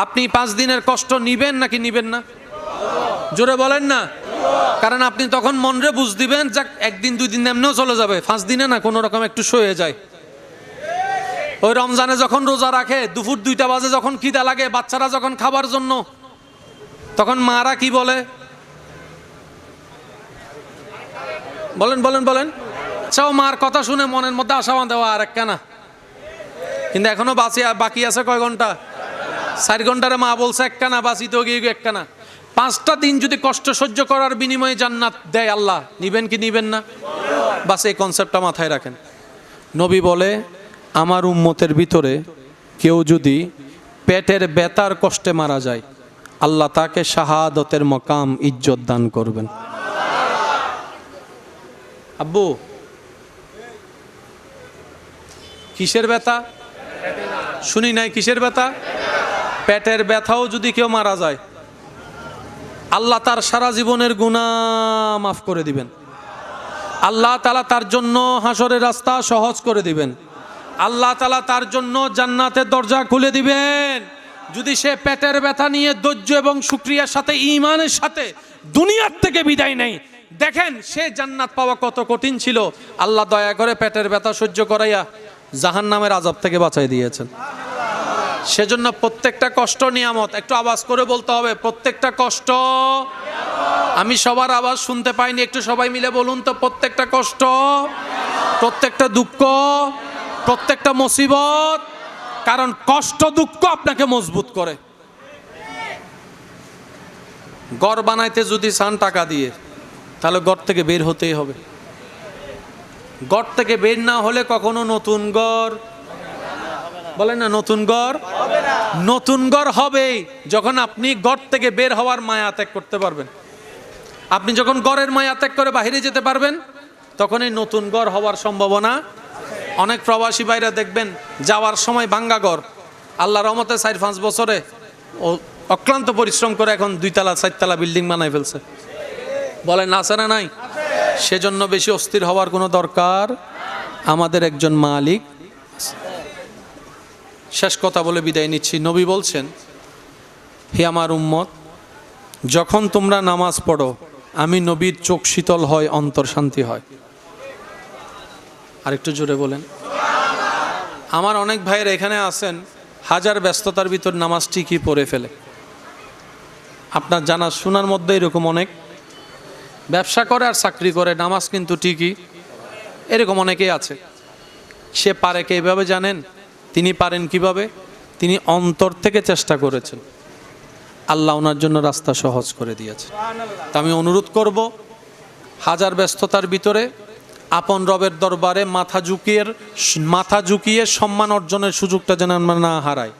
আপনি 5 দিনের কষ্ট নিবেন নাকি নিবেন না? জোরে বলেন না। কারণ আপনি তখন মনরে বুঝ দিবেন, যাক 1 দিন 2 দিন এমনিও চলে যাবে, 5 দিনে না কোনো রকম একটু সয়ে যায়। ওই রমজানে যখন রোজা রাখে, দুপুর 2টা বাজে যখন খিদা লাগে, বাচ্চারা যখন খাবার জন্য, তখন মারা কি বলে? বলেন বলেন বলেন। চাও মার কথা শুনে মনের মধ্যে আশা দেওয়া আর একখানা, কিন্তু এখনো বাকি আছে কয় ঘন্টা? 4 ঘন্টারে মা বলছে একখানা, বাঁচিতেও গিয়ে একখানা। 5টা দিন যদি কষ্ট সহ্য করার বিনিময়ে জান্নাত দেয় আল্লাহ, নিবেন কি নিবেন না? বাস এই কনসেপ্টটা মাথায় রাখেন। নবী বলে, আমার উম্মতের ভিতরে কেউ যদি পেটের ব্যথার কষ্টে মারা যায়, আল্লাহ তাকে শাহাদতের মকাম ইজ্জত দান করবেন। আব্বু, কিসের ব্যথা? শুনি নাই, কিসের ব্যথা? পেটের ব্যথাও যদি কেউ মারা যায়, আল্লাহ তার সারা জীবনের গুনাহ মাফ করে দিবেন। আল্লাহ তাআলা তার জন্য হাসরের রাস্তা সহজ করে দিবেন। আল্লাহ তাআলা তার জন্য জান্নাতের দরজা খুলে দিবেন। যদি সে পেটের ব্যথা নিয়ে ধৈর্য এবং শুকরিয়ার সাথে, ঈমানের সাথে দুনিয়ার থেকে বিদায় নেয়, দেখেন সে জান্নাত পাওয়া কত কঠিন ছিল। আল্লাহ দয়া করে পেটের ব্যথা সহ্য করাইয়া জাহান্নামের আযাব থেকে বাঁচাই দিয়েছেন। সেজন্য প্রত্যেকটা কষ্ট নিয়ামত। একটু আওয়াজ করে বলতে হবে, প্রত্যেকটা কষ্ট। আমি সবার আওয়াজ শুনতে পাইনি, একটু সবাই মিলে বলুন তো, প্রত্যেকটা কষ্ট, প্রত্যেকটা দুঃখ, প্রত্যেকটা মুসিবত। কারণ কষ্ট দুঃখ আপনাকে মজবুত করে। ঘর বানাইতে যদি চান টাকা দিয়ে, তাহলে ঘর থেকে বের হতেই হবে। ঘর থেকে বের না হলে কখনো নতুন ঘর, বলেন না, নতুন ঘর নতুন ঘর হবেই যখন আপনি ঘর থেকে বের হওয়ার মায়া ত্যাগ করতে পারবেন। আপনি যখন ঘরের মায়া ত্যাগ করে বাইরে যেতে পারবেন, তখন এই নতুন ঘর হওয়ার সম্ভাবনা। অনেক প্রবাসী ভাইরা দেখবেন যাওয়ার সময় ভাঙ্গা ঘর, আল্লাহর রহমতে 4-5 বছরে ও অক্লান্ত পরিশ্রম করে এখন 2তলা 4তলা বিল্ডিং বানাই ফেলছে। বলেন আছে না নাই? সেজন্য বেশি অস্থির হওয়ার কোনো দরকার, আমাদের একজন মালিক। শেষ কথা বলে বিদায় নিচ্ছি। নবী বলছেন, হে আমার উম্মত, যখন তোমরা নামাজ পড়ো, আমি নবীর চোখ শীতল হয়, অন্তর শান্তি হয়। আরেকটু জোরে বলেন। আমার অনেক ভাইয়ের এখানে আছেন, হাজার ব্যস্ততার ভিতর নামাজ ঠিকই পড়ে ফেলে। আপনার জানা শোনার মধ্যে এরকম অনেক ব্যবসা করে আর চাকরি করে, নামাজ কিন্তু ঠিকই, এরকম অনেকেই আছে। সে পারে কে এইভাবে জানেন? তিনি পারেন কিভাবে? তিনি অন্তর থেকে চেষ্টা করেছেন, আল্লাহ ওনার জন্য রাস্তা সহজ করে দিয়েছে। তা আমি অনুরোধ করব, হাজার ব্যস্ততার ভিতরে আপন রবের দরবারে মাথা ঝুঁকিয়ে সম্মান অর্জনের সুযোগটা যেন আমরা না হারাই।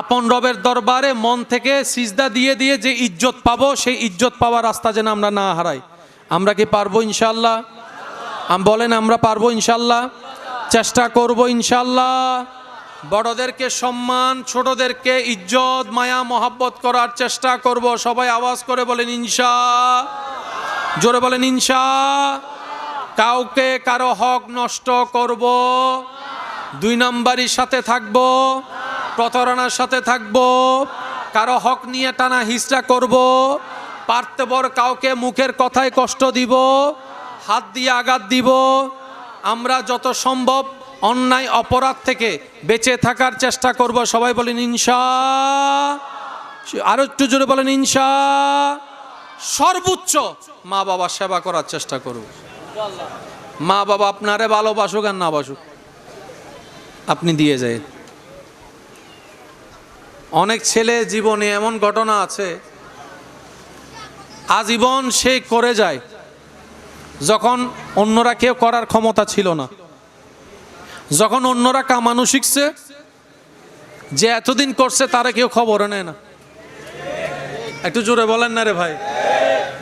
আপন রবের দরবারে মন থেকে সিজদা দিয়ে দিয়ে যে ইজ্জত পাবো, সেই ইজ্জত পাওয়ার রাস্তা যেন আমরা না হারাই। আমরা কি পারবো ইনশাআল্লাহ? বলেন, আমরা পারবো ইনশাআল্লাহ? চেষ্টা করব ইনশাআল্লাহ। বড়দেরকে সম্মান, ছোটদেরকে ইজ্জত, মায়া মহাব্বত করার চেষ্টা করব। সবাই আওয়াজ করে বলেন ইনশা, জোরে বলেন ইনশা। কাউকে কারো হক নষ্ট করব, 2 নম্বরের সাথে থাকব, প্রতারণার সাথে থাকব, কারো হক নিয়ে টানা হিচড়া করব, পারতে বর কাউকে মুখের কথায় কষ্ট দিব, হাত দিয়ে আঘাত দিব। আমরা যত সম্ভব অন্যায় অপরাধ থেকে বেঁচে থাকার চেষ্টা করব। সবাই বলেন ইনশা। আরো একটু জোরে বলেন ইনশা। সর্বোচ্চ মা বাবা সেবা করার চেষ্টা করব। মা বাবা আপনারে ভালোবাসুক আর না বাসুক, আপনি দিয়ে যায়। অনেক ছেলে জীবনে এমন ঘটনা আছে, আজীবন সে করে যায় যখন অন্যরা কেউ করার ক্ষমতা ছিল না। যখন অন্যরা কামানো শিখছে, যে এতদিন করছে তারা কেউ খবর নেয় না। একটু জোরে বলেন না রে ভাই।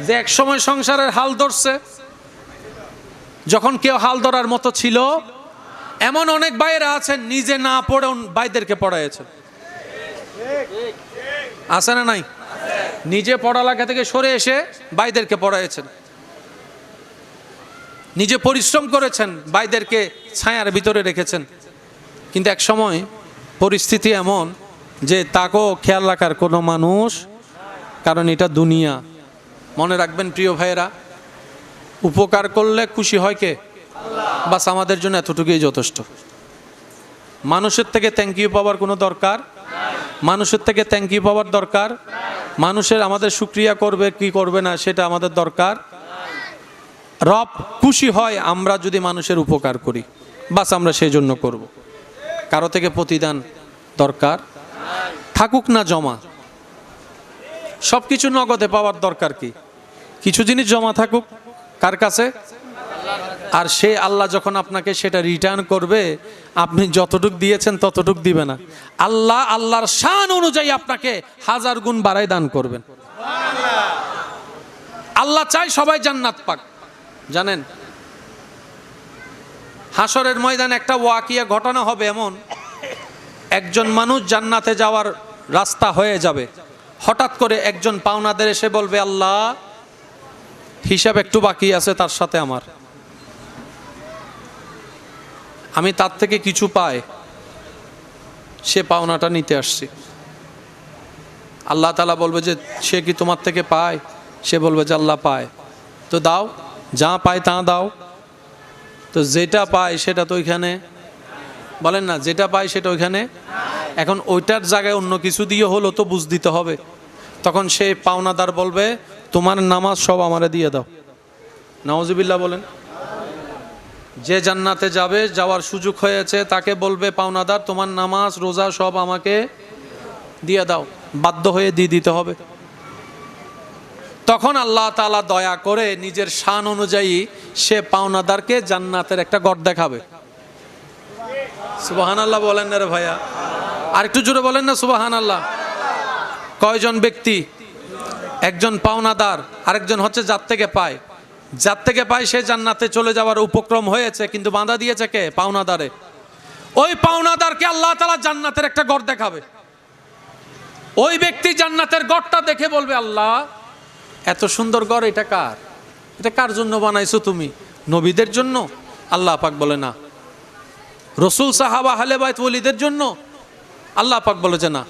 যে এক সময় সংসারের হাল ধরছে, যখন কেউ হাল ধরার মতো ছিল, এমন অনেক ভাইয়েরা আছেন নিজে না পড়ে ভাইদেরকে পড়াইছেন। আছে না নাই? নিজে পড়ালেখা থেকে সরে এসে ভাইদেরকে পড়াইছেন। নিজে পরিশ্রম করেছেন, ভাইদেরকে ছায়ার ভিতরে রেখেছেন। কিন্তু এক সময় পরিস্থিতি এমন যে তাকেও খেয়াল রাখার কোনো মানুষ, কারণ এটা দুনিয়া। মনে রাখবেন প্রিয় ভাইয়েরা, উপকার করলে খুশি হয় কে? বাস আমাদের জন্য এতটুকুই যথেষ্ট। মানুষের থেকে থ্যাংক ইউ পাওয়ার কোনো দরকার, মানুষের থেকে থ্যাংক ইউ পাওয়ার দরকার, মানুষের আমাদের শুকরিয়া করবে কি করবে না সেটা আমাদের দরকার। রব খুশি হয় আমরা যদি মানুষের উপকার করি, বাস আমরা সেই জন্য করব। কারো থেকে প্রতিদান দরকার থাকুক না জমা, সব কিছু নগদে পাওয়ার দরকার কি? কিছু জিনিস জমা থাকুক কার কাছে? আর সে আল্লাহ যখন আপনাকে সেটা রিটার্ন করবে, আপনি যতটুক দিয়েছেন ততটুক দিবে না, আল্লাহ আল্লাহর শান অনুযায়ী আপনাকে 1000 গুণ বাড়াই দান করবেন। আল্লাহ চায় সবাই জান্নাত পাক। জানেন, হাসরের ময়দানে একটা ওয়াকিয়া ঘটনা হবে এমন, একজন মানুষ জান্নাতে যাওয়ার রাস্তা হয়ে যাবে, হঠাৎ করে একজন পাওনাদার এসে বলবে, আল্লাহ হিসাব একটু বাকি আছে তার সাথে আমার, আমি তার থেকে কিছু পাই, সে পাওনাটা নিতে আসছি। আল্লাহ তাআলা বলবে যে সে কি তোমার থেকে পায়? সে বলবে যে আল্লাহ পায়। তো দাও, যা পায় তা দাও। তো যেটা পায় সেটা তো ওইখানে, বলেন না, যেটা পায় সেটা ওইখানে। এখন ওইটার জায়গায় অন্য কিছু দিয়ে হলো তো বুঝ দিতে হবে। তখন সে পাওনাদার বলবে, তোমার নামাজ সব আমারে দিয়ে দাও। নাউজুবিল্লাহ বলেন। যে জান্নাতে যাবে, যাওয়ার সুযোগ হয়েছে, তাকে বলবে পাওনাদার, তোমার নামাজ রোজা সব আমাকে দিয়ে দাও। বাধ্য হয়ে দিয়ে দিতে হবে। তখন আল্লাহ তাআলা দয়া করে নিজের শান অনুযায়ী সে পাওনাদারকে জান্নাতের একটা ঘর দেখাবে। সুবহানাল্লাহ বলেন না রে ভাইয়া, আর একটু জোরে বলেন না সুবহানাল্লাহ। কয়জন ব্যক্তি? একজন পাওনাদার, আরেকজন হচ্ছে যার থেকে পায়। যার থেকে পায় সে জান্নাতে চলে যাওয়ার উপক্রম হয়েছে, কিন্তু বাধা দিয়েছে কে? পাওনাদারে। ওই পাওনাদারকে আল্লাহ তাআলা জান্নাতের একটা ঘর দেখাবে। ওই ব্যক্তি জান্নাতের ঘরটা দেখে বলবে, আল্লাহ এত সুন্দর ঘর, এটা কার? এটা কার জন্য বানাইছো তুমি? নবীদের জন্য? আল্লাহ পাক বলে না। রসুল, সাহাবা, আহলে বাইত, ওলিদের জন্য? আল্লাহ পাক বলে যে না।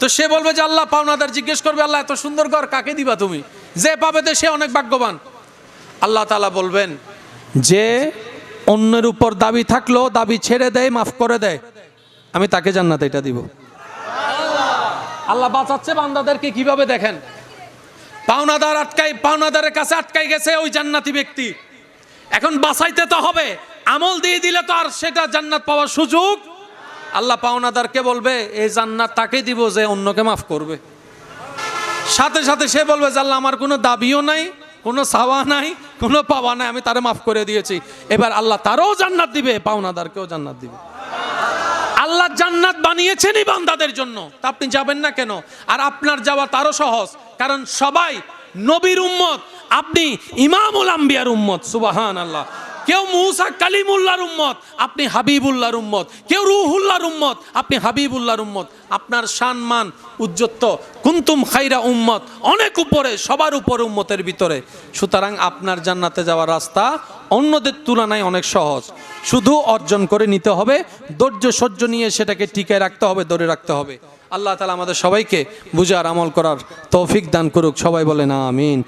তো সে বলবে যে আল্লাহ, পাওনাদার জিজ্ঞেস করবে, আল্লাহ এত সুন্দর ঘর কাকে দিবা তুমি? যে পাবে তো সে অনেক ভাগ্যবান। আল্লাহ তাআলা বলবেন, যে অন্যের উপর দাবি থাকলো, দাবি ছেড়ে দেয়, মাফ করে দেয়, আমি তাকে জান্নাতে এটা দিব। আল্লাহ বাঁচাচ্ছে বান্দাদেরকে কিভাবে দেখেন। পাওনাদারের কাছে আটকাই গেছে ওই জান্নাতি ব্যক্তি। এখন বাঁচাইতে তো হবে, আমল দিয়ে দিলে তো আর সেটা জান্নাত পাওয়ার সুযোগ। আল্লাহ পাওনাদারকে বলবে, এই জান্নাত তাকে দিব যে অন্যকে মাফ করবে। সাথে সাথে সে বলবে যে আল্লাহ, আমার কোনো দাবিও নাই, কোনো চাওয়া নাই, কোনো পাওয়া নাই, আমি তারে মাফ করে দিয়েছি। এবার আল্লাহ তারও জান্নাত দিবে, পাওনাদারকেও জান্নাত দিবে। আল্লাহ জান্নাত বানিয়েছেনই বান্দাদের জন্য, তা আপনি যাবেন না কেন? আর আপনার যাওয়া তারও সহজ, কারণ সবাই নবীর উম্মত। আপনি ইমামুল আম্বিয়ার উম্মত। সুবহানাল্লাহ। কেউ মুসা কালিমুল্লাহর উম্মত, আপনি হাবিবুল্লাহর উম্মত। কেউ রুহুল্লাহর উম্মত, আপনি হাবিবুল্লাহর উম্মত। আপনার সম্মান উজ্জত, কুনতুম খাইরা উম্মত, অনেক উপরে, সবার উপরে উম্মতের ভিতরে। সুতরাং আপনার জান্নাতে যাওয়ার রাস্তা অন্যদের তুলনায় অনেক সহজ। শুধু অর্জন করে নিতে হবে, ধৈর্য সহ্য নিয়ে সেটাকে টিকে রাখতে হবে, ধরে রাখতে হবে। আল্লাহ তাআলা আমাদের সবাইকে বুঝার আমল করার তৌফিক দান করুক। সবাই বলেন আমিন।